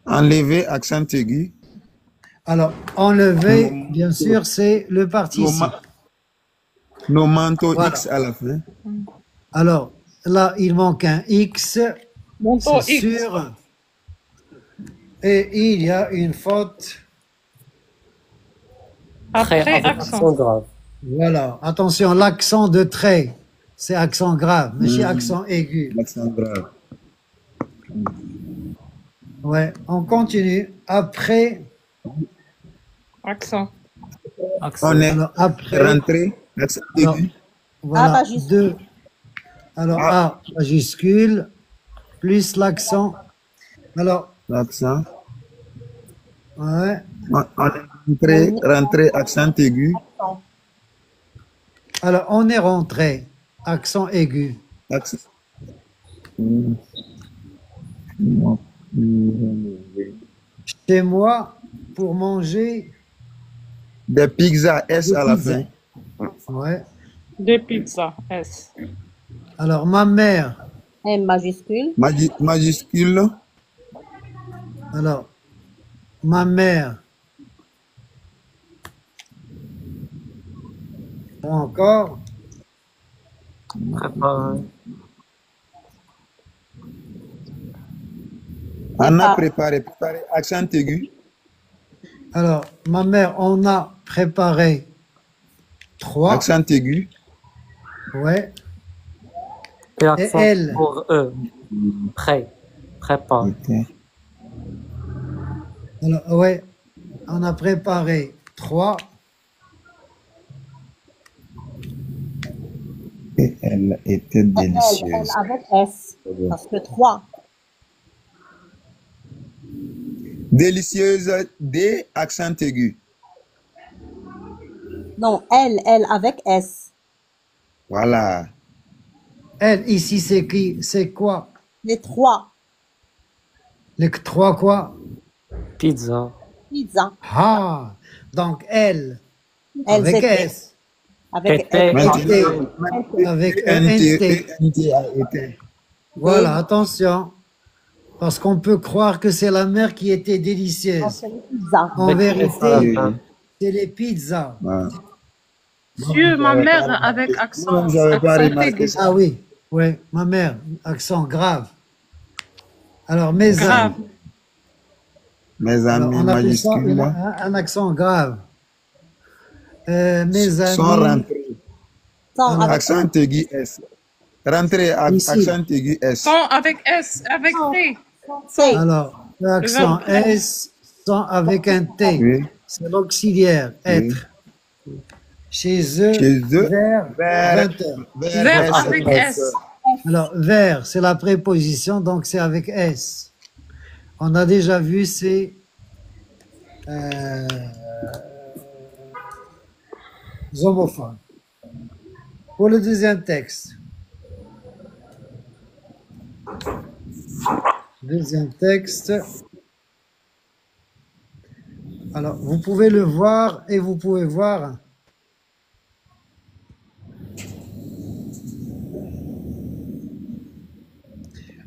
Enlever accent aigu. Alors, enlever, Nos, bien sûr, c'est le nos, participe. ma- nos manteaux Voilà. X à la fin. Alors, là, il manque un X, Monto c'est X. sûr. Et il y a une faute. Très Après avec accent. accent grave. Voilà. Attention, l'accent de trait, c'est accent grave, mais c'est accent aigu. L'accent grave. Ouais, on continue. Après, Accent. Accent. On est alors après, rentré. Accent alors, aigu. voilà, majuscule. deux. Alors, A majuscule, plus l'accent. Alors, L'accent. ouais. On est rentré accent aigu. Alors, on est rentré. Accent aigu. Accent. Chez moi, pour manger, Des pizzas S à la fin. ouais. Des pizzas. S. Alors, ma mère, M majuscule. Majuscule. alors, ma mère, ou encore, Préparer. On a préparé accent aigu. alors, ma mère, on a préparé trois, Accent aigu. ouais. Et l'accent elle. pour eux. Prêt. Prépare. Ok. Alors, ouais, on a préparé trois, Et elle était L délicieuse. avec S. Parce que 3. Délicieuse D accent aigu. Non, L avec S. Voilà. elle, ici, c'est qui? C'est quoi? Les 3. Les trois quoi? Pizza. Pizza. Ah, donc elle, Elles avec étaient. S, Avec Était. S. Maintenant, avec NT ENT. a été. Voilà, attention. Parce qu'on peut croire que c'est la mère qui était Non, délicieuse. c'est les pizzas. En Avec S à la vérité, fin. c'est les pizzas. Voilà. Monsieur, ma mère avec accent. Moi, j'avais pas Accent remarqué aigu. ça. Ah oui, oui, ma mère, accent grave. Alors, mes Grave. amis, Mes alors, amis on appelle ça majuscules un accent grave. Mes sont amis, rentrés. Sans Alors, avec Accent aigu S. Rentré Ici. accent aigu S. Son avec S. Avec T. C. alors, l'accent S sont avec un T. Oui. C'est l'auxiliaire, être. Chez eux, Chez eux, vers vers- 20 heures. Vers avec S. Alors, vers, c'est la préposition, donc c'est avec S. On a déjà vu, c'est homophones. Pour le deuxième texte. Deuxième texte. Alors, vous pouvez le voir et vous pouvez voir.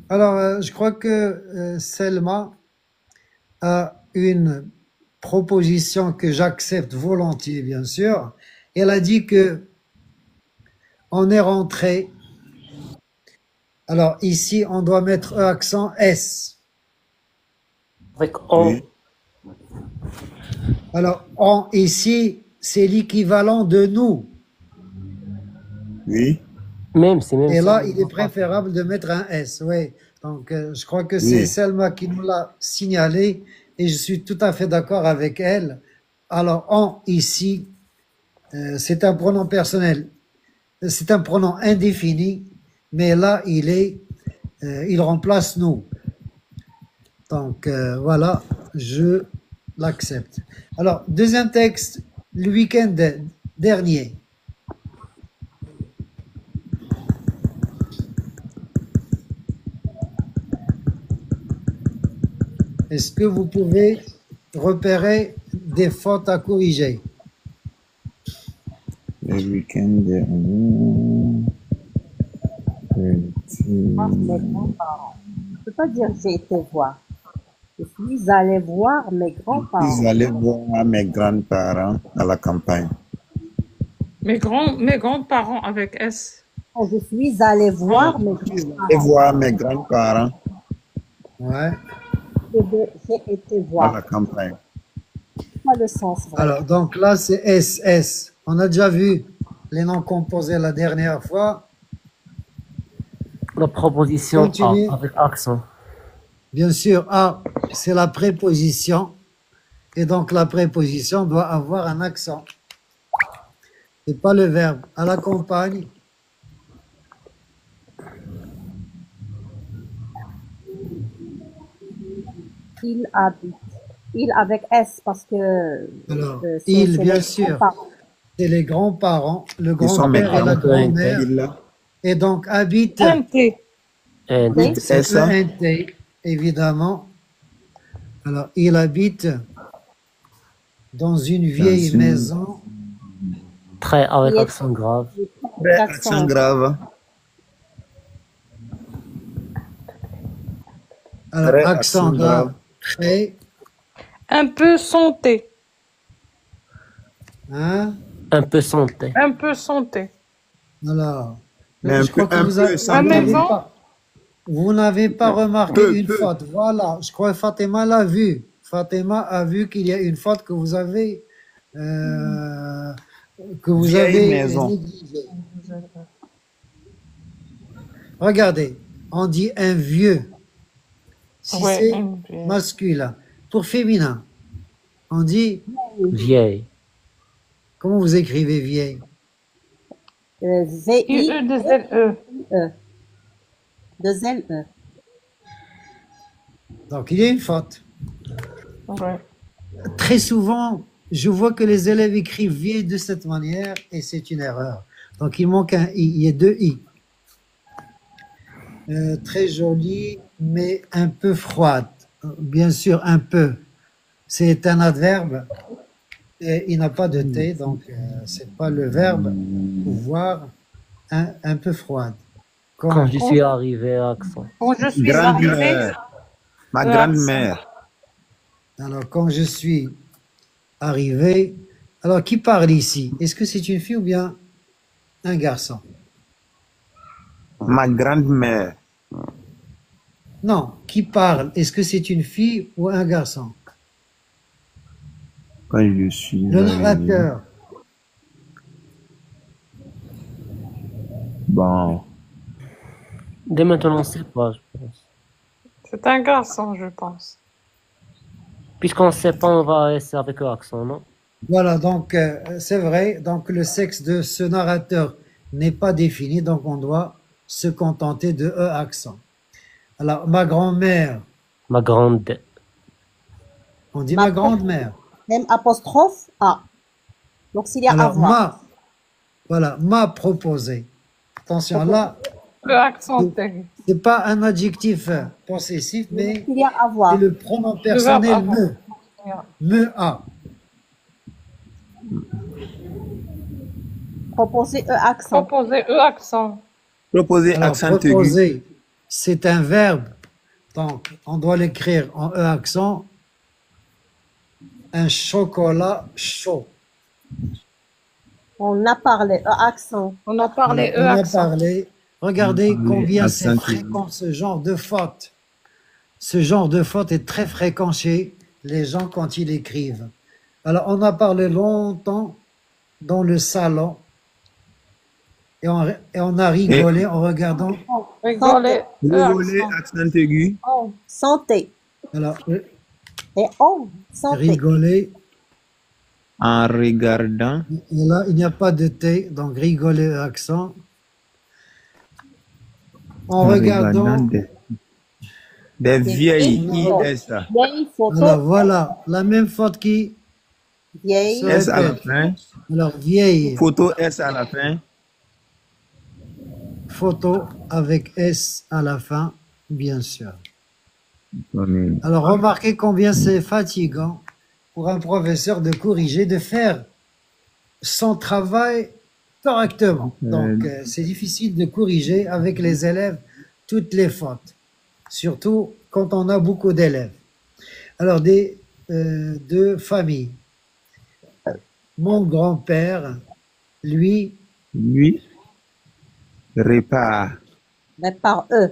Alors, je crois que Selma a une proposition que j'accepte volontiers, bien sûr. Elle a dit que on est rentré. Alors, ici, on doit mettre un accent S. Avec on. Oui. Alors, on, ici, c'est l'équivalent de nous. Oui. Même, c'est même Et ça. là, il est préférable de mettre un S, oui. Donc, je crois que c'est Oui. Selma qui nous l'a signalé et je suis tout à fait d'accord avec elle Alors, on ici, c'est un pronom personnel. C'est un pronom indéfini, mais là, il remplace nous. Donc, voilà, je l'accepte. Alors, deuxième texte, le week-end dernier. Est-ce que vous pouvez repérer des fautes à corriger? Le week-end dernier. Voir mes grands-parents. Je ne peux pas dire j'ai été voir. Je suis allée voir mes grands-parents. Ils allaient voir mes grands-parents à la campagne. Mes grands-parents avec S. Oh, je suis allée voir mes grands-parents. Et voir mes grands-parents Ouais. J'ai été à voir. la campagne. Pas le sens vrai. Alors, donc là, c'est SS. On a déjà vu les noms composés la dernière fois. La proposition Continue. A avec accent. Bien sûr, A, c'est la préposition. Et donc, la préposition doit avoir un accent. C'est pas le verbe. À la campagne. Il habite. Il avec S parce que Alors, c'est il, les bien sûr, grands-parents. c'est les grands-parents, le Ils sont mes grand-père et la grands-parents. grand-mère. Ils Et donc, habite, NT. And Oui. c'est ça. ENT, évidemment. Alors, il habite dans une vieille une- maison. très avec Il est- accent grave. Très accent grave. Alors, Très accent accent grave, grave. très, Un peu santé. hein. Un peu santé. Un peu santé. Alors, Mais un je crois peu- que un vous peu avez- sans vous n'avez maison. pas, vous n'avez pas remarqué Peu, une peu. faute. Voilà, je crois que Fatima l'a vu. Fatima a vu qu'il y a une faute que vous avez, Vieille avez maison. négligée. Regardez, on dit un vieux. Si Ouais, c'est un vieux. masculin. Pour féminin, on dit, Vieille. comment vous écrivez vieille? VI, IE des LE. E. Deux L-E. Donc, il y a une faute. Ouais. Très souvent, je vois que les élèves écrivent vieille de cette manière et c'est une erreur. Donc, il manque un I. Il y a deux I. Très jolie, mais un peu froide. Bien sûr, un peu. C'est un adverbe et il n'a pas de T, donc c'est pas le verbe. Pouvoir un peu froide. Quand je suis arrivé, accent. Quand je suis arrivée, Grand-mère. Ma Le grand-mère. Alors, quand je suis arrivé, alors qui parle ici? Est-ce que c'est une fille ou bien un garçon? Ma grand-mère. Non, qui parle? Est-ce que c'est une fille ou un garçon? Quand je suis Le arrivé. narrateur. Bon. Dès maintenant, on sait pas, je pense. c'est un garçon, je pense. Puisqu'on ne sait pas, on va essayer avec l'accent, non? Voilà, donc c'est vrai. Donc le sexe de ce narrateur n'est pas défini, donc on doit se contenter de E accent. Alors, ma grand-mère, Ma grande. on dit Ma ma grand-mère. M apostrophe A. Donc s'il y a Alors, avoir. voilà, m'a proposé. Attention, là, Le accenté. c'est pas un adjectif possessif, mais S'il y a avoir. c'est le pronom personnel verbe me. Me a. Proposer E accent. Proposer E accent. Proposer Alors, accent aigu. proposer, c'est un verbe. Donc, on doit l'écrire en E accent. Un chocolat chaud. On a parlé E accent. On a parlé On E a accent. parlé. Regardez Oui, combien c'est accent fréquent ce genre de faute. Ce genre de faute est très fréquent chez les gens quand ils écrivent. Alors, on a parlé longtemps dans le salon et on a rigolé en regardant. Rigoler. E Rigoler, accent. accent aigu. On. Santé. Alors, Et on. Santé. rigoler, En regardant, Et là, il n'y a pas de T, donc rigoler accent. En regardant, des vieilles Non. IS. Vieille photo, alors voilà, la même faute qui se vieille, S à la répète. fin. Alors, vieille Photo S à la fin. photo avec S à la fin, bien sûr. Amen. Alors, remarquez combien c'est fatigant pour un professeur de corriger, de faire son travail correctement. Donc, c'est difficile de corriger avec les élèves toutes les fautes, surtout quand on a beaucoup d'élèves. Alors, deux familles. Mon grand-père, lui, Lui, répare. mais par eux.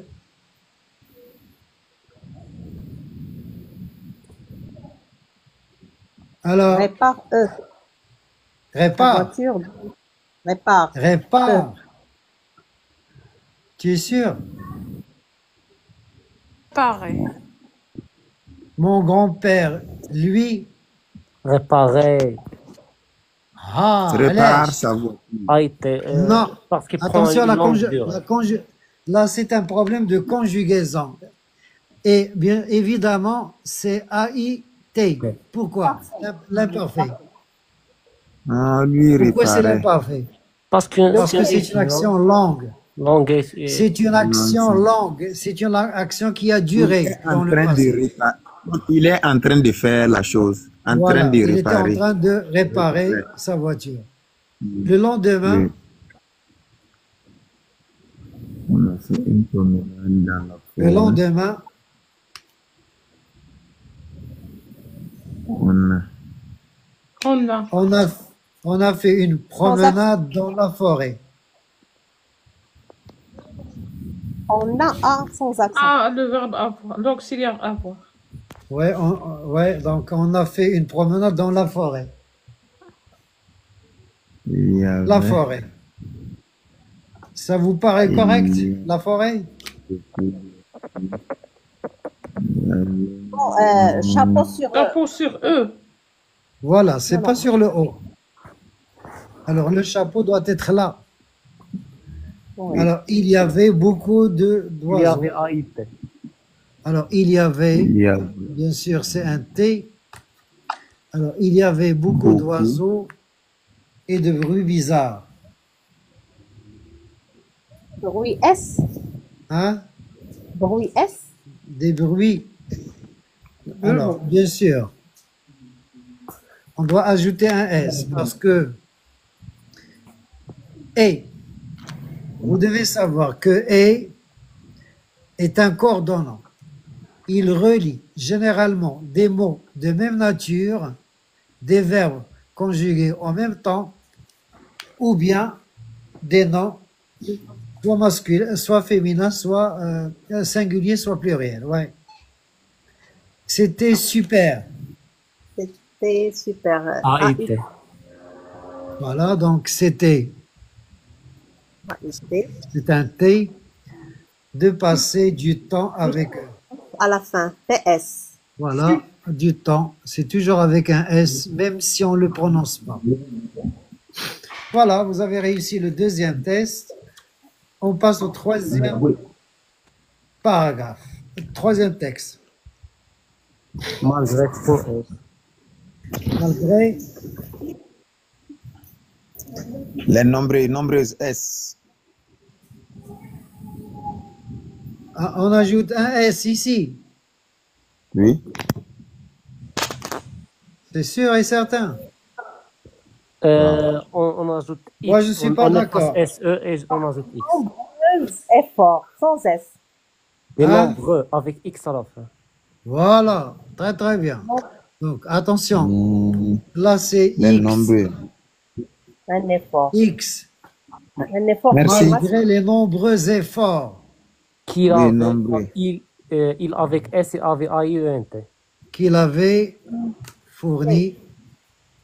alors, Répare eux. La répare, voiture, répare. répare. Tu es sûr? Pareil. Mon grand-père, lui, Réparer. Répare allez, sa voiture. A été. non. Parce qu'il prend Attention, une longue durée. là, c'est un problème de conjugaison. Et bien évidemment, c'est A-I-T. Ok. Pourquoi? L'imparfait. Ah, lui, Pourquoi c'est réparait. l'imparfait? Parce que Parce que c'est une action longue. longue C'est une action longue. C'est une action qui a duré dans le passé. Il est en train de faire la chose, en Voilà, train de il était en réparer. train de réparer sa voiture. Le lendemain, On a fait une promenade dans la le forêt. lendemain, On a on a fait une promenade dans la forêt. On a A sans accent. Ah, le verbe avoir. L'auxiliaire avoir. Ouais, donc on a fait une promenade dans la forêt. il y avait La forêt. Ça vous paraît correct, la forêt? Bon, chapeau sur eux. Chapeau sur eux. Voilà, c'est pas sur le haut. Alors le chapeau doit être là. Oui. Alors il y avait beaucoup Il y d'oiseaux. avait A été. Alors il y avait, il y a bien sûr, c'est un T. Alors il y avait beaucoup d'oiseaux et de bruits bizarres. Bruit S. Hein? Bruit S. Des bruits. Alors, bien sûr, on doit ajouter un S parce que et, vous devez savoir que et est un coordonnant. Il relie généralement des mots de même nature, des verbes conjugués en même temps, ou bien des noms, soit masculins, soit féminins, soit singuliers, soit pluriels. Ouais. C'était super. C'était super. A été. Voilà, donc c'était c'est un T de passer du temps avec eux. À la fin, PS. Voilà, du temps. C'est toujours avec un S, même si on ne le prononce pas. Voilà, vous avez réussi le deuxième test. On passe au troisième paragraphe. Troisième texte. Malgré tout. Malgré, les nombreuses S. on ajoute un S ici. Oui. C'est sûr et certain. On ajoute X. Moi, je suis pas on d'accord. efface SE et on ajoute X. Effort, sans S. Des Hein? nombreux avec X à la fin. Voilà, très très bien. Donc, attention. Là, c'est Les X. nombreux. Un effort. X. Un effort. Merci. Malgré les nombreux efforts Qu'il Les avait, nombreux. il avec S et avec AIENT. qu'il avait fournis,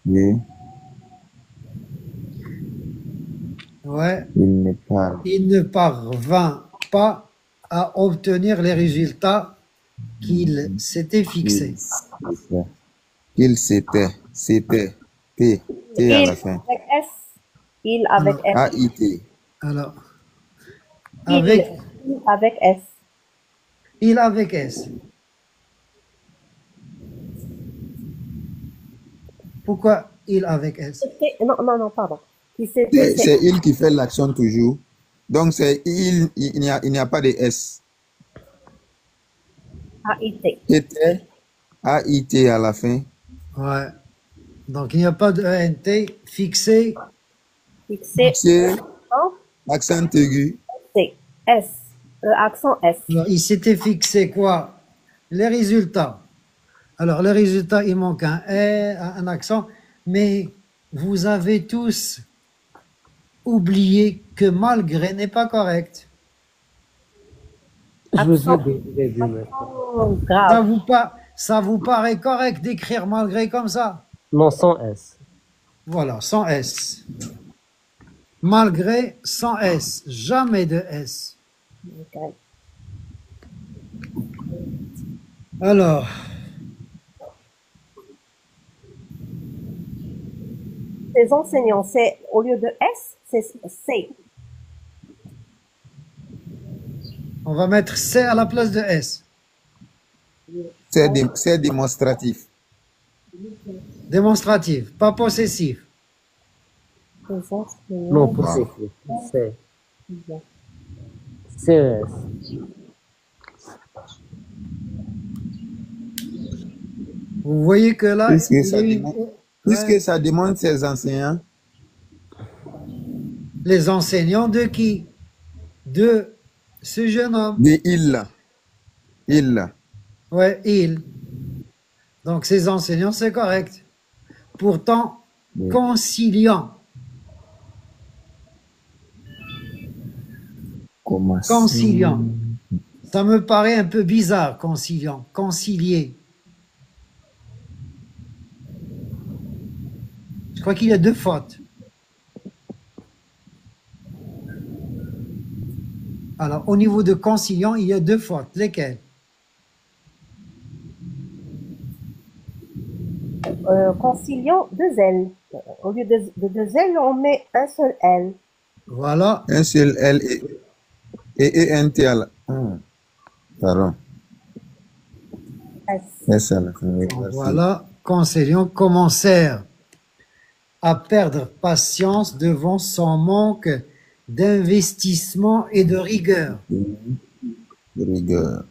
Oui. ouais, Il n'est pas. il ne parvint pas à obtenir les résultats qu'il s'était fixés. Il s'était. T. T à Il la fin. avec S. Il avec S. A-I-T. Alors, Il. avec, Il avec S. il avec S. Pourquoi il avec S? Non, non, non, pardon. C'est il qui fait l'action toujours. Donc c'est il n'y a pas de S. A-I-T. Était, A-I-T à la fin. Ouais. Donc, il n'y a pas de ENT fixé. Fixé. C'est Non, accent aigu. C. S. Accent S. Alors, il s'était fixé quoi? Les résultats. Alors, les résultats, il manque un E, un accent, mais vous avez tous oublié que malgré n'est pas correct. Je vous ai Accent. dit, je l'ai dit maintenant. Oh, grave. Ça vous paraît correct d'écrire malgré comme ça? Non, sans S. Voilà, sans S. Malgré, sans S. Jamais de S. Ok. Alors, Les enseignants, c'est au lieu de S, c'est C. on va mettre C à la place de S. C'est démonstratif. Démonstratif, pas possessif. Les enseignants. Non, possessif. C'est CES. Vous voyez que là, Puisque il y ça a eu- démontre, ouais, puisque ça demande ses enseignants, les enseignants de qui? De ce jeune homme. de il. Il. Ouais, il. Donc, ces enseignants, c'est correct. Pourtant, Oui. conciliant. Comment Conciliant. Ça me paraît un peu bizarre, conciliant. Concilier. Je crois qu'il y a deux fautes. Alors, au niveau de conciliant, il y a deux fautes. Lesquelles? Conciliant, deux L. Au lieu de deux L, on met un seul L. Voilà. Un seul L et ENT à la pardon. S. S à la fin. Oui, Donc, merci. voilà. Conciliant commencèrent à perdre patience devant son manque d'investissement et de rigueur. Rigueur.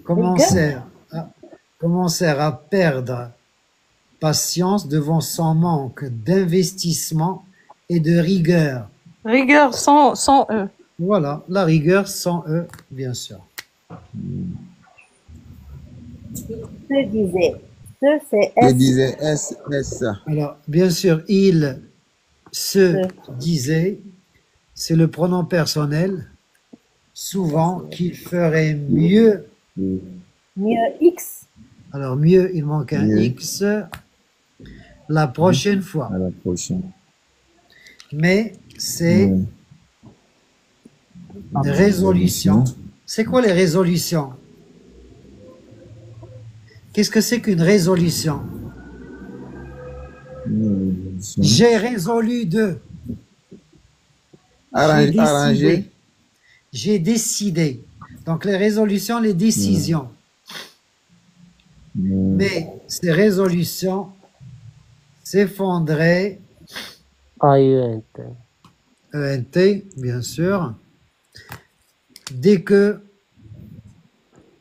Commencèrent à perdre patience devant son manque d'investissement et de rigueur. Rigueur sans E. Voilà, la rigueur sans E, bien sûr. Se disait. Se, c'est Je S. disais S, S. Alors, bien sûr, il se disait, c'est le pronom personnel, souvent qu'il ferait mieux. Mieux X. Alors, mieux, il manque un Mieux. X la prochaine fois. À la prochaine. Mais c'est Oui. des résolutions. C'est quoi les résolutions? Qu'est-ce que c'est qu'une résolution? J'ai résolu de. J'ai Arranger. décidé. J'ai décidé. Donc les résolutions, les décisions. Mais ces résolutions s'effondraient, AUNT. ENT, bien sûr, dès que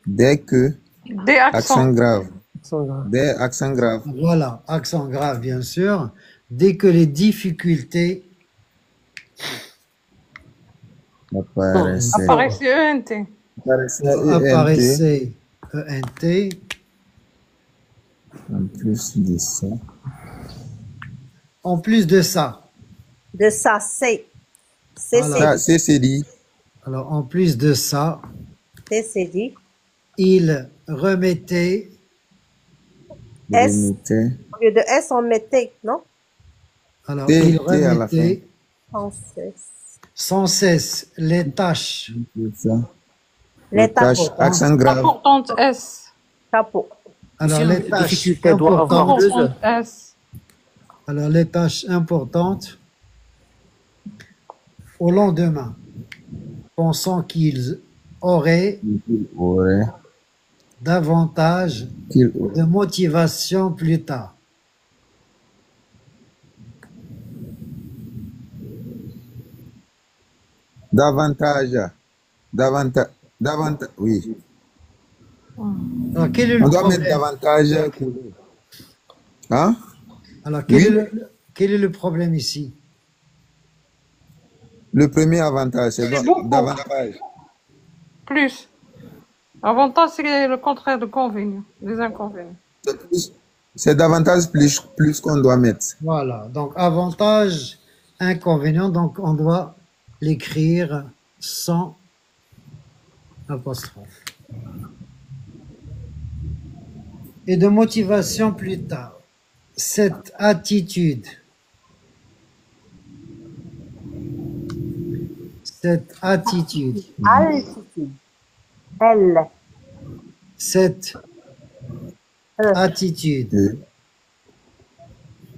Dès que Des accents. accent grave. Sans grave. Des accents graves. voilà, accent grave, bien sûr, dès que les difficultés Apparaissait. Apparaissait ENT. Apparaissait apparaissaient, ENT, en plus de ça. en plus de ça. De ça, C. C, Voilà. Ça, c'est dit. Alors, en plus de ça, c'est dit. il remettait, S. Remettait. Au lieu de S, on mettait, non? alors, T, il T à la remettait Sans cesse. sans cesse les tâches C'est ça. Les Tâche, tapots. accent grave. Importante S. Chapeau. Alors, Ici, les la tâches difficulté doit avoir importantes, deux Comprendre heures. S. alors les tâches importantes au lendemain, pensant qu'ils auraient Qu'il aurait, davantage qu'il aurait. de motivation plus tard. Davantage, davantage, oui. Alors, quel est le On doit mettre problème? davantage. Hein? Alors, Oui, quel est le problème ici? le premier avantage, c'est C'est beaucoup. davantage. Plus. Avantage, c'est le contraire de convénient. Des inconvénients. C'est davantage plus qu'on doit mettre. Voilà, donc avantage, inconvénient, donc on doit l'écrire sans apostrophe. Et de motivation plus tard. Cette attitude, cette attitude, Altitude. L. cette E. attitude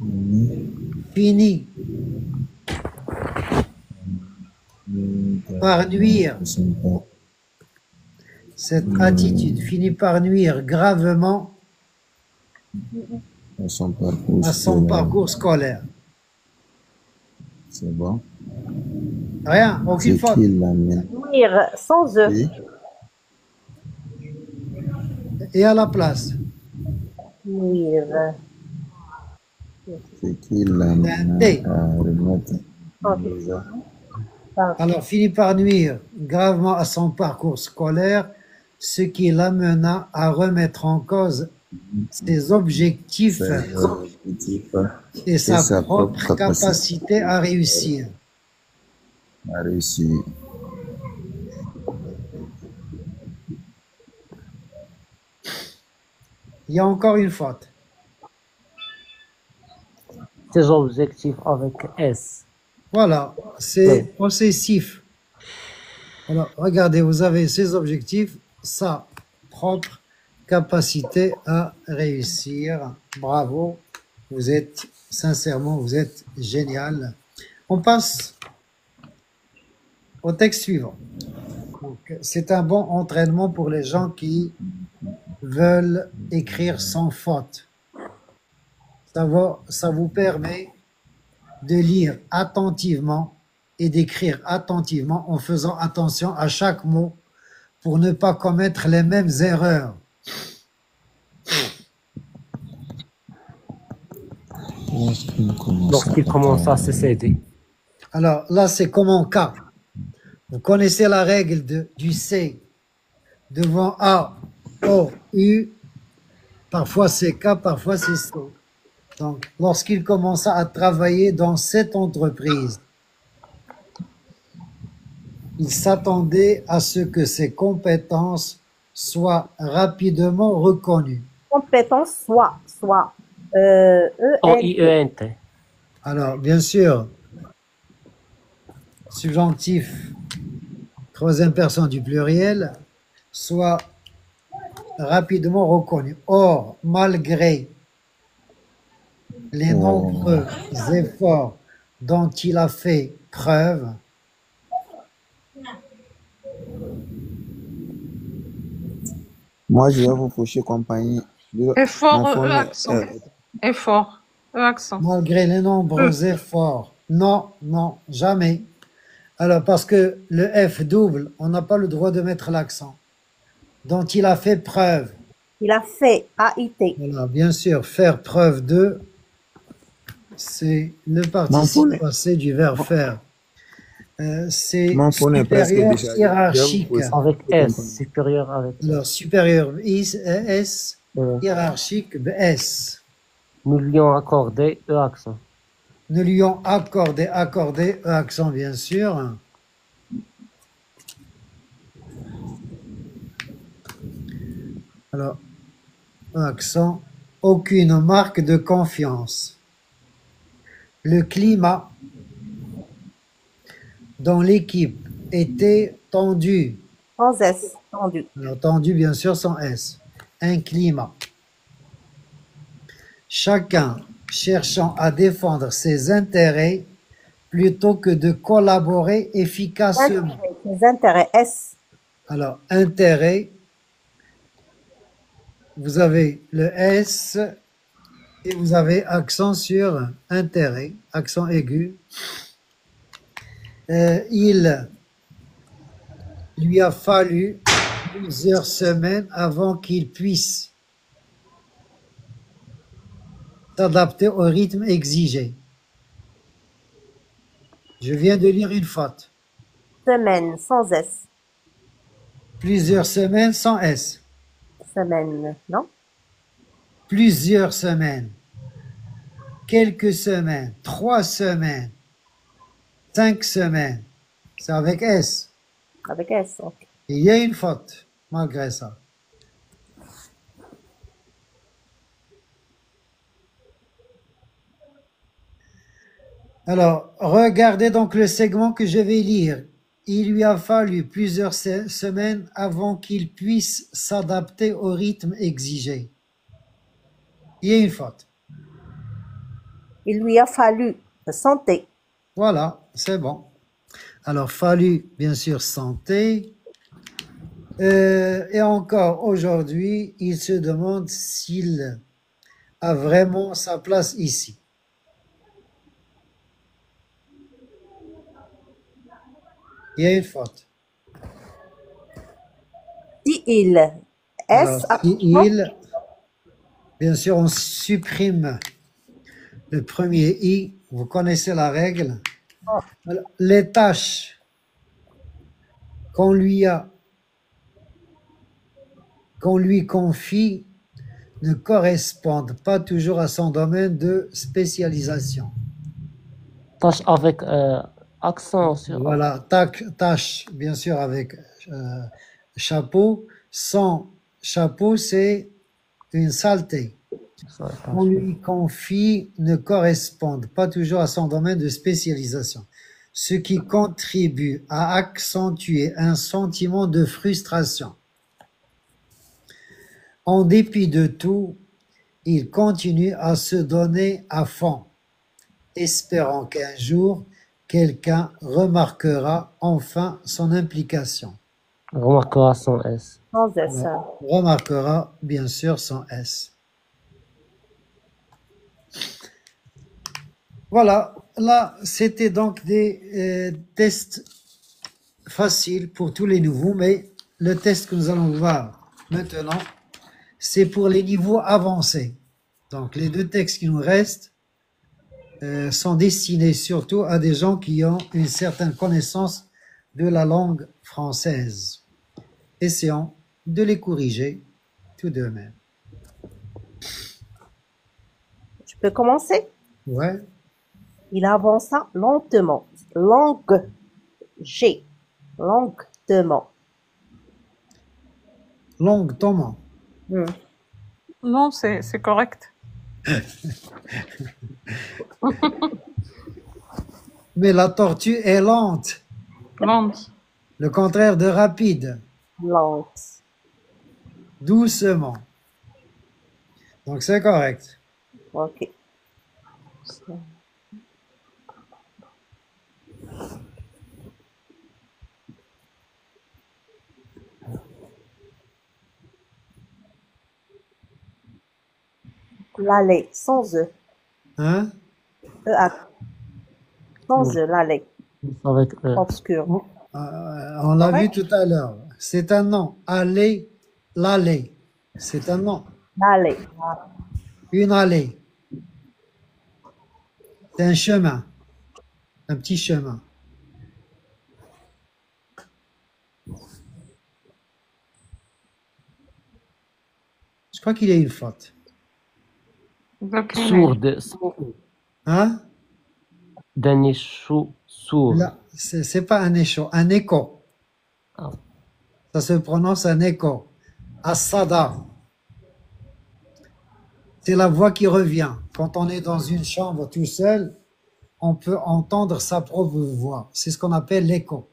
Et finit par nuire, cette attitude finit par nuire gravement à son parcours à son scolaire. parcours scolaire. C'est bon. Rien, aucune C'est faute. qui l'amène. Nuire sans E. Oui. Et à la place, Nuire. C'est qui l'amène T. à remettre Oh, les a- alors finit par nuire gravement à son parcours scolaire, ce qui l'amena à remettre en cause ses objectifs ses objectifs et sa sa propre propre capacité à réussir. à réussir. Il y a encore une faute. Ses objectifs avec S. Voilà, c'est possessif. Alors, regardez, vous avez ces objectifs, sa propre capacité à réussir. Bravo, vous êtes, sincèrement, vous êtes génial. On passe au texte suivant. Donc, c'est un bon entraînement pour les gens qui veulent écrire sans faute. Ça vous permet de lire attentivement et d'écrire attentivement en faisant attention à chaque mot pour ne pas commettre les mêmes erreurs. Lorsqu'il commence à se céder. Alors là, c'est comme en K. Vous connaissez la règle du C. Devant A, O, U, parfois c'est K, parfois c'est C. Donc, lorsqu'il commença à travailler dans cette entreprise, il s'attendait à ce que ses compétences soient rapidement reconnues. Compétence soit. E. O-I-E-N-T. Alors, bien sûr, subjonctif, troisième personne du pluriel, soit rapidement reconnu. Or, malgré les nombreux efforts dont il a fait preuve, Moi, je vais vous foucher compagnie. Effort, Mon E phone est- accent. Effort. E accent. malgré les nombreux efforts, non, jamais. Alors, parce que le F double, on n'a pas le droit de mettre l'accent. Dont il a fait preuve. Il a fait. A-I-T. Voilà, bien sûr, faire preuve de, c'est le participe phone- passé du verbe faire. C'est Mon phone est presque supérieur déchargé. hiérarchique. Je vais vous Avec S. Supérieur avec S. Alors, supérieur S, Euh, hiérarchique S. Nous lui avons accordé E accent. Nous lui ont accordé, accent bien sûr. Alors, accent, aucune marque de confiance. Le climat dans l'équipe était tendu. Sans S. Tendu. Alors, tendu bien sûr sans S. Un climat. chacun cherchant à défendre ses intérêts plutôt que de collaborer efficacement. Les intérêts, S. Alors, intérêt, vous avez le S et vous avez accent sur intérêt, accent aigu. Il lui a fallu plusieurs semaines avant qu'il puisse s'adapter au rythme exigé. Je viens de lire une faute. Semaine, sans S. Plusieurs semaines sans S. Semaine, non? Plusieurs semaines. Quelques semaines. 3 semaines. 5 semaines. C'est avec S. Avec S, ok. Il y a une faute, malgré ça. Alors, regardez donc le segment que je vais lire. Il lui a fallu plusieurs semaines avant qu'il puisse s'adapter au rythme exigé. Il y a une faute. Il lui a fallu santé. Voilà, c'est bon. Alors, fallu, bien sûr, santé. Et encore aujourd'hui, il se demande s'il a vraiment sa place ici. Il y a une faute. Si il, Alors, S, si il, bien sûr, on supprime le premier i. Vous connaissez la règle. Alors, les tâches qu'on lui confie ne correspondent pas toujours à son domaine de spécialisation. Tâche avec accent sur. Voilà, tâche, bien sûr, avec chapeau. Sans chapeau, c'est une saleté. On lui confie ne correspondent pas toujours à son domaine de spécialisation, ce qui contribue à accentuer un sentiment de frustration. En dépit de tout, il continue à se donner à fond, espérant qu'un jour, quelqu'un remarquera enfin son implication. Remarquera son S. sans S. Remarquera bien sûr son S. Voilà, là c'était donc des tests faciles pour tous les nouveaux, mais le test que nous allons voir maintenant, c'est pour les niveaux avancés. Donc les 2 textes qui nous restent sont destinés surtout à des gens qui ont une certaine connaissance de la langue française. Essayons de les corriger tout de même. Je peux commencer? Ouais, Il avança lentement. Langue. G. Lentement. longuement. Non, c'est correct. Mais la tortue est lente, Lente. le contraire de rapide, Lente. doucement. Donc c'est correct. Ok. L'allée, sans E. Hein? E-A. Sans E, l'allée. Avec Obscur. On l'a vu tout à l'heure. C'est un nom. Aller, l'allée. C'est un nom. L'allée. Une allée. C'est un chemin. Un petit chemin. Je crois qu'il y a une faute. sourde. Hein? D'un échou sourd. Là, c'est pas un écho, un écho. Ah. Ça se prononce un écho. Asada. C'est la voix qui revient. Quand on est dans une chambre tout seul, on peut entendre sa propre voix. C'est ce qu'on appelle l'écho.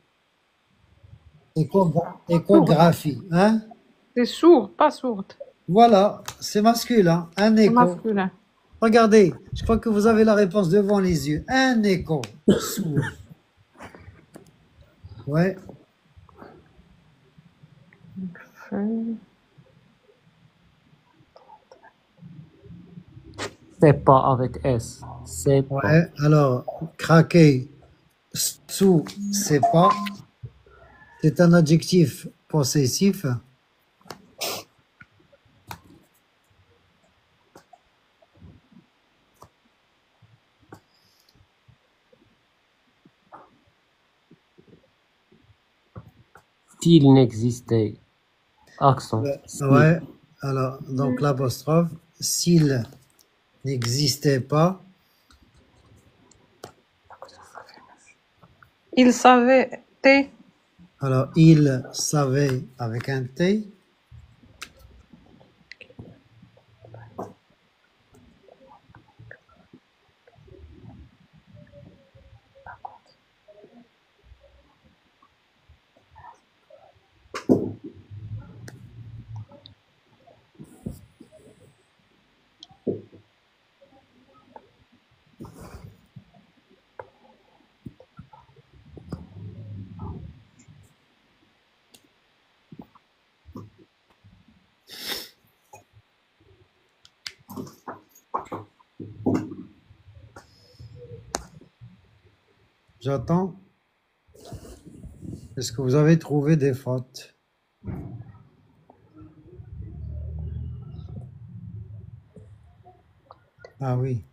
Échographie. Hein? C'est sourd, pas sourde. Voilà, c'est masculin. Un C'est écho. masculin. Regardez, je crois que vous avez la réponse devant les yeux. Un écho sourd. Ouais, Feuille. C'est pas avec S. C'est pas. ouais. Alors, craquer sous, c'est pas. C'est un adjectif possessif. S'il n'existait. Accent. S'il. Ouais, alors, donc l'apostrophe, s'il n'existait pas, Il savait T. alors il savait avec un T, j'attends. Est-ce que vous avez trouvé des fautes? Ah oui,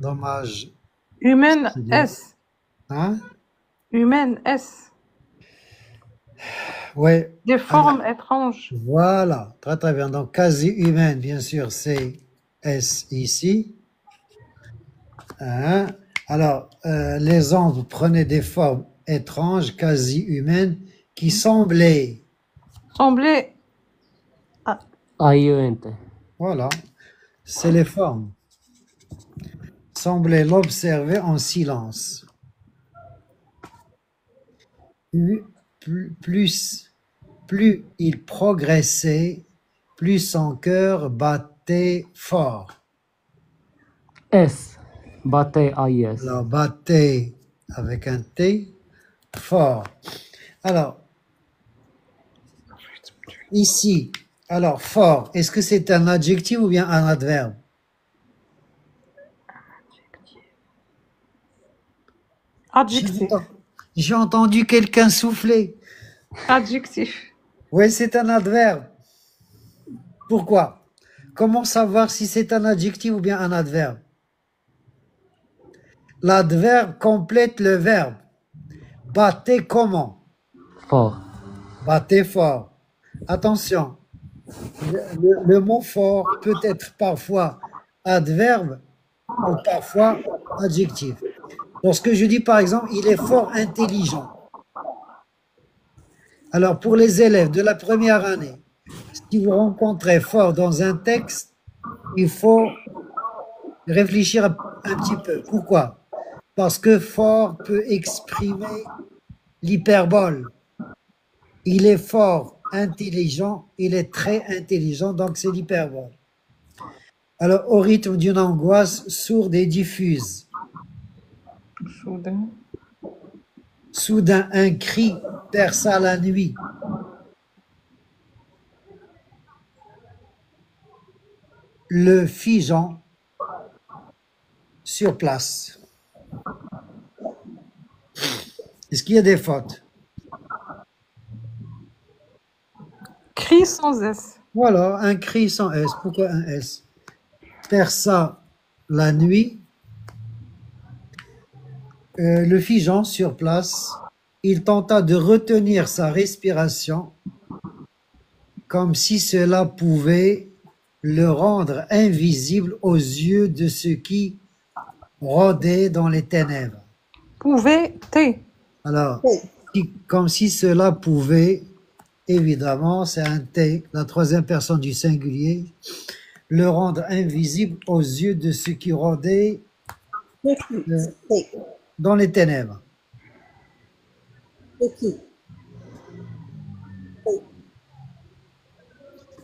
dommage. Humaine C'est bien. S. Hein? Humaine S. Ouais, Des formes étranges. voilà, très très bien. Donc quasi humaine, bien sûr, c'est S ici. Hein? Alors, les ombres prenaient des formes étranges, quasi humaines, qui semblaient, Semblait AIENT. voilà, c'est les formes, semblaient l'observer en silence. Plus il progressait, plus son cœur battait fort. S. Battait AIS. Alors, battait avec un T, fort. Alors, ici, alors fort, est-ce que c'est un adjectif ou bien un adverbe? adjectif. J'ai entendu quelqu'un souffler. Adjectif. Oui, c'est un adverbe. Pourquoi? Comment savoir si c'est un adjectif ou bien un adverbe? L'adverbe complète le verbe. Battez comment? Fort. Battez fort. Attention, le mot fort peut être parfois adverbe ou parfois adjectif. Lorsque je dis par exemple, il est fort intelligent. Alors pour les élèves de la première année, si vous rencontrez fort dans un texte, il faut réfléchir un petit peu. Pourquoi? Parce que fort peut exprimer l'hyperbole. Il est fort intelligent, il est très intelligent, donc c'est l'hyperbole. Alors, au rythme d'une angoisse sourde et diffuse, Soudain. soudain un cri perça la nuit. Le figeant sur place. Est-ce qu'il y a des fautes? Cri sans S. Voilà, un cri sans S. Pourquoi un S? Perça la nuit. Le figeant sur place, il tenta de retenir sa respiration comme si cela pouvait le rendre invisible aux yeux de ceux qui rôdaient dans les ténèbres. Pouvait T. Alors, comme si cela pouvait, évidemment, c'est un T, la troisième personne du singulier, le rendre invisible aux yeux de ceux qui rôdaient dans les ténèbres. De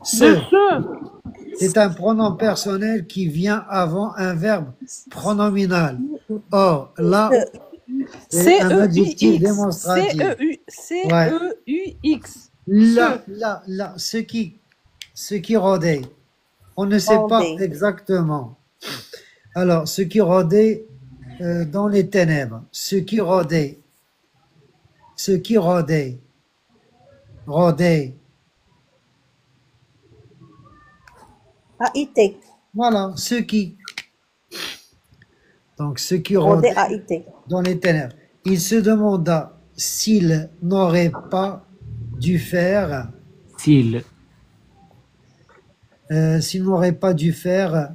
ceux. C'est un pronom personnel qui vient avant un verbe pronominal. Or, là, c'est un adjectif démonstratif. Ouais. C-E-U-X. Là, ce qui rôdait. On ne sait pas Rôdait. exactement. Alors, ce qui rôdait dans les ténèbres, ce qui rôdait, rôdait. A-I-T. Voilà, ce qui. Donc, ce qui Rôder, rôdait A-I-T. dans les ténèbres. Il se demanda s'il n'aurait pas dû faire, S'il. s'il n'aurait pas dû faire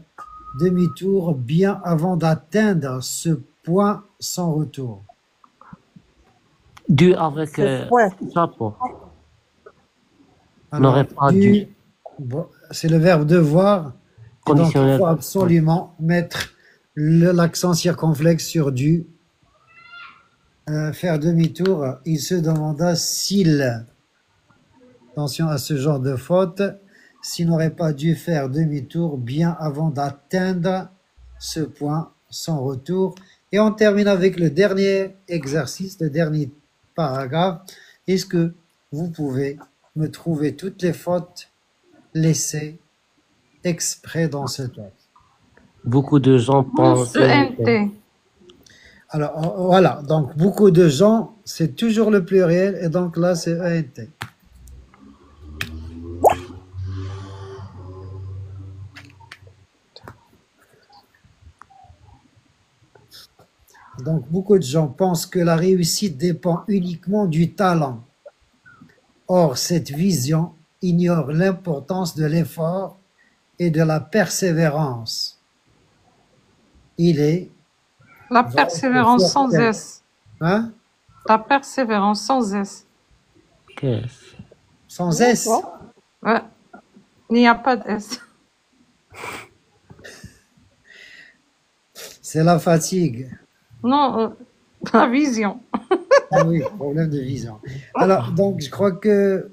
demi-tour bien avant d'atteindre ce point sans retour. Dû avec Ce point. chapeau. Alors, N'aurait pas dû. bon, c'est le verbe devoir. Et donc, il Conditionnel. faut absolument mettre l'accent circonflexe sur dû. Faire demi-tour, il se demanda s'il, attention à ce genre de faute, s'il n'aurait pas dû faire demi-tour bien avant d'atteindre ce point sans retour. Et on termine avec le dernier exercice, le dernier paragraphe. Est-ce que vous pouvez me trouver toutes les fautes laissées exprès dans ce texte? Beaucoup de gens pensent. E-N-T. Alors, voilà. Donc, beaucoup de gens, c'est toujours le pluriel. Et donc, là, c'est ENT. Donc, beaucoup de gens pensent que la réussite dépend uniquement du talent. Or, cette vision ignore l'importance de l'effort et de la persévérance. Il est... La persévérance sans certaines- S. Hein? La persévérance sans S. Qu'est-ce? Sans S. Ouais. Il n'y a pas de S. C'est la fatigue. Non, la vision. Ah oui, problème de vision. Alors, donc, je crois que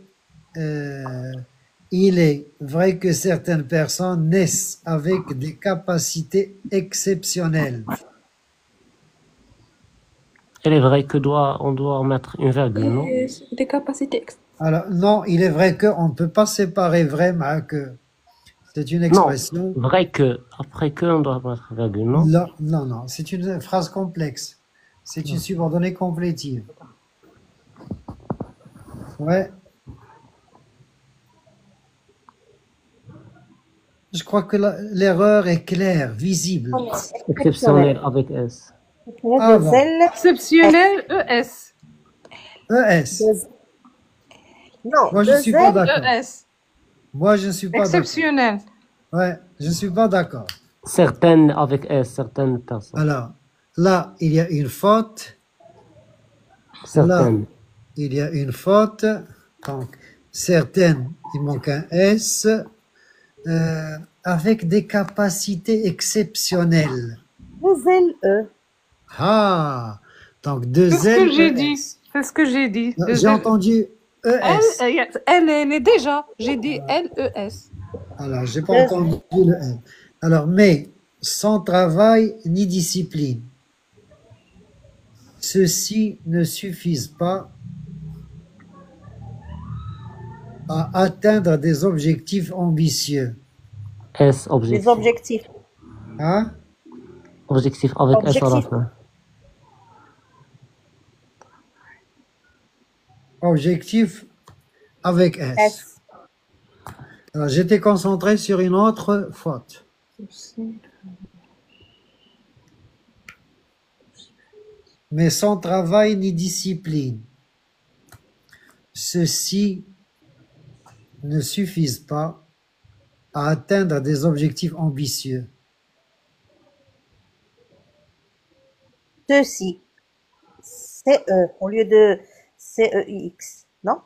il est vrai que certaines personnes naissent avec des capacités exceptionnelles. Il est vrai que on doit mettre une virgule, non? Des capacités. Alors, non, il est vrai qu'on ne peut pas séparer vrai mais que. C'est une expression. Non, vrai que. Après que, on doit mettre virgule, non? Non, c'est une phrase complexe. C'est une subordonnée complétive. Ouais. Je crois que l'erreur est claire, visible. Exceptionnel avec S. Ah bon. Exceptionnel, ES. ES. Non, Moi, je ne suis pas d'accord. ES. Moi, je ne suis pas d'accord. Exceptionnel. Ouais, je ne suis pas d'accord. Certaines avec S, certaines personnes. Alors, là, il y a une faute. Certaines. Là, il y a une faute. Donc, certaines, il manque un S. Avec des capacités exceptionnelles. deux L-E. Ah, donc deux C'est ce L. que j'ai dit. C'est ce que j'ai dit. J'ai entendu ES. Elle est déjà. J'ai dit L-E-S. Alors, j'ai pas entendu le L. Alors, mais sans travail ni discipline, ceux-ci ne suffisent pas à atteindre des objectifs ambitieux. S, Les objectif. objectifs. Hein? Objectif avec S à la Objectif. fin. Objectif avec S. S. Alors, j'étais concentré sur une autre faute. Mais sans travail ni discipline, ceux-ci ne suffisent pas à atteindre des objectifs ambitieux. Ceux-ci. C-E au lieu de C-E-U-X. Non?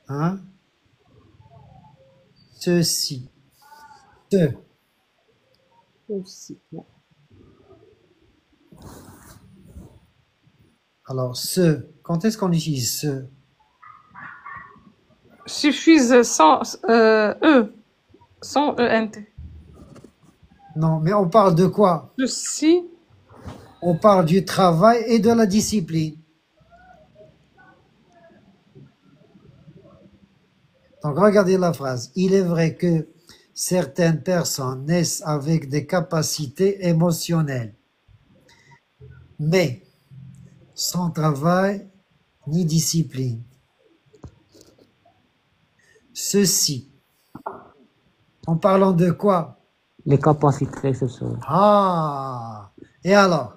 Hein? Ceux-ci. Ceux-ci. Non. Alors, quand est-ce qu'on utilise ce? Suffisent sans E. Sans ENT. Non, mais on parle de quoi? Le si. On parle du travail et de la discipline. Donc, regardez la phrase. Il est vrai que certaines personnes naissent avec des capacités émotionnelles, mais sans travail ni discipline. Ceci, en parlant de quoi? Les capacités exceptionnelles. Ah, et alors?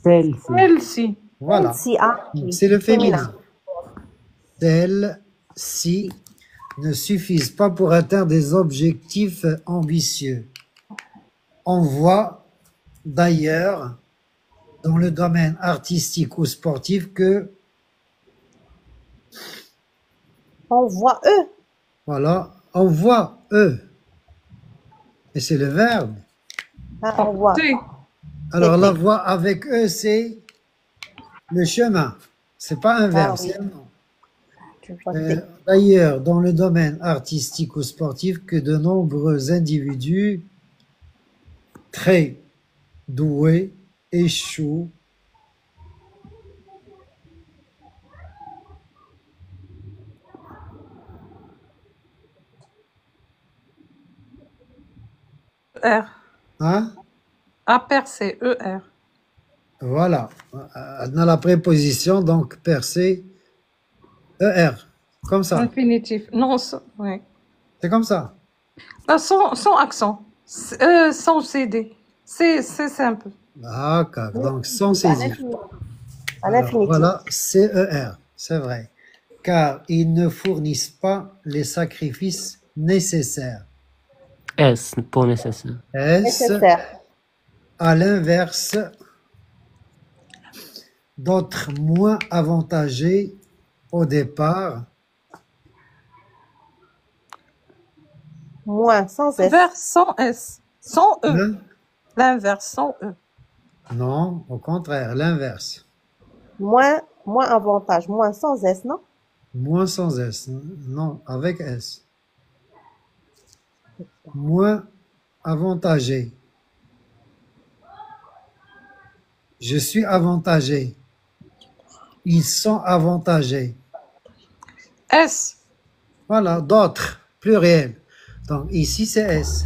Celle-ci. Celle-ci. Voilà, Si, ah, oui. c'est le féminin. Féminin. Celles-ci ne suffisent pas pour atteindre des objectifs ambitieux. On voit d'ailleurs dans le domaine artistique ou sportif que, On voit eux. voilà, on voit eux. Et c'est le verbe. Ah, on voit. T. Alors la voie avec eux, c'est le chemin. C'est pas un verbe, oui. c'est un nom. Je vois T. D'ailleurs, dans le domaine artistique ou sportif, que de nombreux individus très doués échouent. R. Hein? Aper, c'est ER. Voilà. Dans la préposition, donc, percé, ER. Comme ça. Infinitif. Non, oui. C'est comme ça. Là, sans accent. Sans CD. C'est simple. D'accord. Donc, sans À saisir. l'infinitif. À Alors, l'infinitif. voilà, CER. C'est vrai. Car ils ne fournissent pas les sacrifices nécessaires. S pour nécessaire. S, Nécessaire. à l'inverse, d'autres moins avantagés au départ. Moins, sans S. Vers sans S. Sans E. Hein? L'inverse, sans E. Non, au contraire, l'inverse. Moins avantage. Moins sans S, non? Moins sans S. Non, avec S. Moins avantagé. Je suis avantagé. Ils sont avantagés. S. Voilà, d'autres, pluriel. Donc ici, c'est S.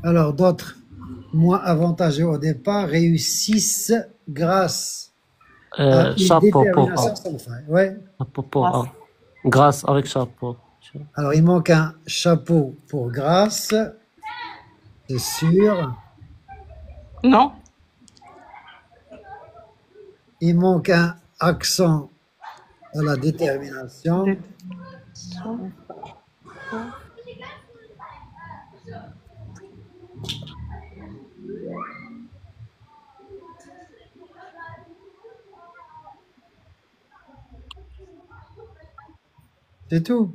Alors, d'autres, moins avantagés au départ, réussissent grâce à une Chapeau pour détermination A. sans fin. Ouais. Chapeau pour A. Grâce avec chapeau. Alors, il manque un chapeau pour grâce. C'est sûr. Non. Il manque un accent à la détermination. C'est tout.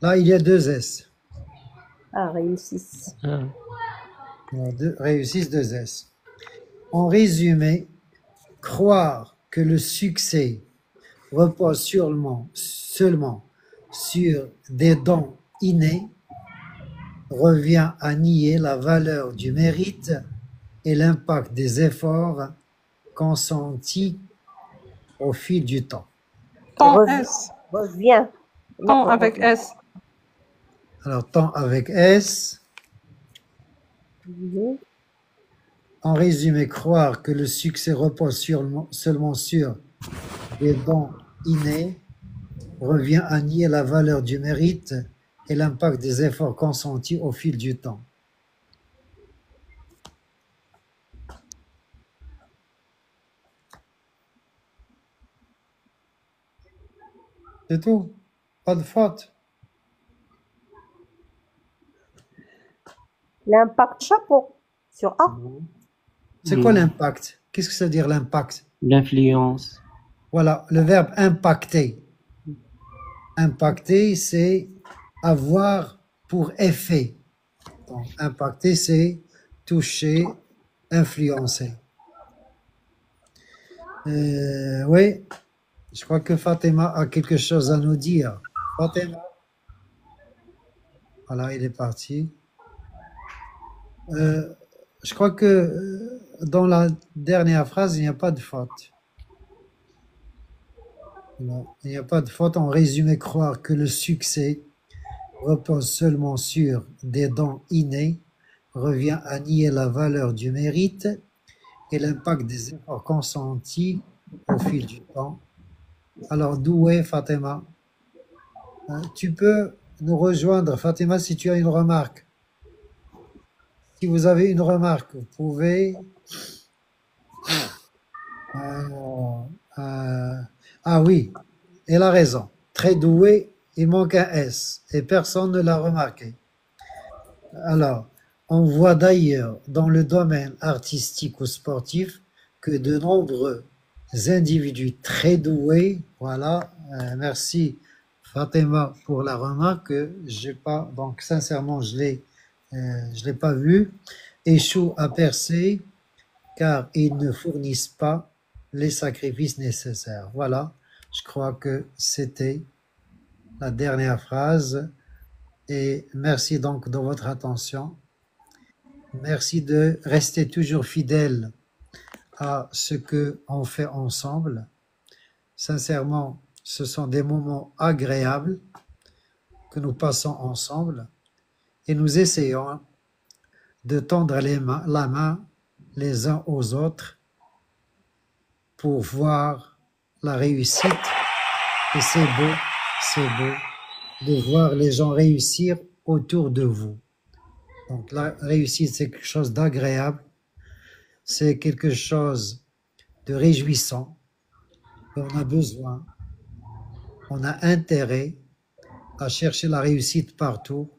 Là, il y a deux S. Ah, réussissent. Réussissent deux S. En résumé, croire que le succès repose seulement sur des dons innés revient à nier la valeur du mérite et l'impact des efforts consentis au fil du temps. Temps Reviens. S. Reviens. Temps avec S. Alors, temps avec S. Mhm. En résumé, croire que le succès repose seulement sur des dons innés revient à nier la valeur du mérite et l'impact des efforts consentis au fil du temps. C'est tout. Pas de faute. L'impact chapeau sur A. C'est quoi l'impact? Qu'est-ce que ça veut dire l'impact? L'influence. Voilà, le verbe impacter. Impacter, c'est avoir pour effet. Donc, impacter, c'est toucher, influencer. Oui, je crois que Fatima a quelque chose à nous dire. Fatima, voilà, il est parti. Je crois que dans la dernière phrase, il n'y a pas de faute. Non, il n'y a pas de faute. En résumé, croire que le succès repose seulement sur des dons innés revient à nier la valeur du mérite et l'impact des efforts consentis au fil du temps. Alors, d'où est Fatima? Tu peux nous rejoindre, Fatima, si tu as une remarque. Si vous avez une remarque, vous pouvez... ah oui, elle a raison. Très doué, il manque un S et personne ne l'a remarqué. Alors, on voit d'ailleurs dans le domaine artistique ou sportif que de nombreux individus très doués, voilà, merci Fatima pour la remarque que j'ai pas, donc sincèrement je l'ai pas vu, échouent à percer car ils ne fournissent pas les sacrifices nécessaires. Voilà, je crois que c'était la dernière phrase et merci donc de votre attention. Merci de rester toujours fidèle à ce qu'on fait ensemble. Sincèrement, ce sont des moments agréables que nous passons ensemble et nous essayons de tendre la main les uns aux autres pour voir la réussite. Et c'est beau de voir les gens réussir autour de vous. Donc la réussite, c'est quelque chose d'agréable, c'est quelque chose de réjouissant, et on a besoin, on a intérêt à chercher la réussite partout,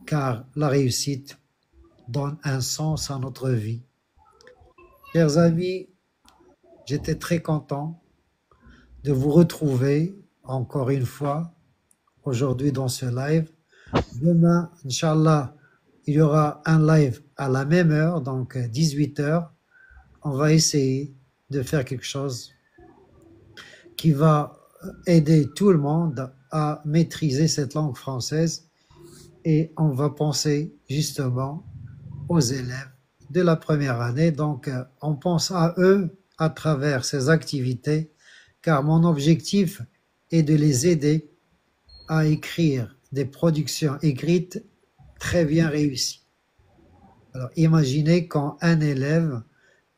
car la réussite donne un sens à notre vie. Chers amis, j'étais très content de vous retrouver encore une fois aujourd'hui dans ce live. Demain, Inch'Allah, il y aura un live à la même heure, donc 18 h. On va essayer de faire quelque chose qui va aider tout le monde à maîtriser cette langue française et on va penser justement aux élèves de la première année. Donc, on pense à eux à travers ces activités car mon objectif est de les aider à écrire des productions écrites très bien réussies. Alors, imaginez quand un élève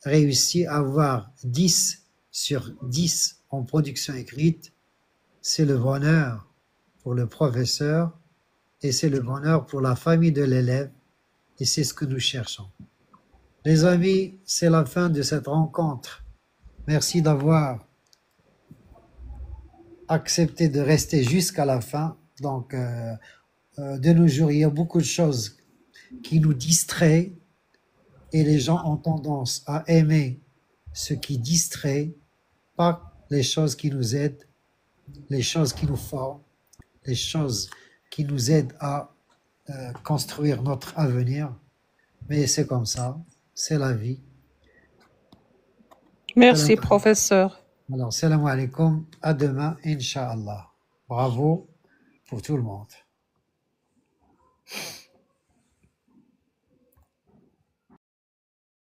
réussit à avoir 10 sur 10 en production écrite, c'est le bonheur pour le professeur et c'est le bonheur pour la famille de l'élève et c'est ce que nous cherchons. Les amis, c'est la fin de cette rencontre. Merci d'avoir accepté de rester jusqu'à la fin. Donc, de nos jours, il y a beaucoup de choses qui nous distraient et les gens ont tendance à aimer ce qui distrait, pas les choses qui nous aident, les choses qui nous forment, les choses qui nous aident à construire notre avenir. Mais c'est comme ça, c'est la vie. Merci, professeur. Alors, salam alaikum, à demain, Inch'Allah. Bravo pour tout le monde.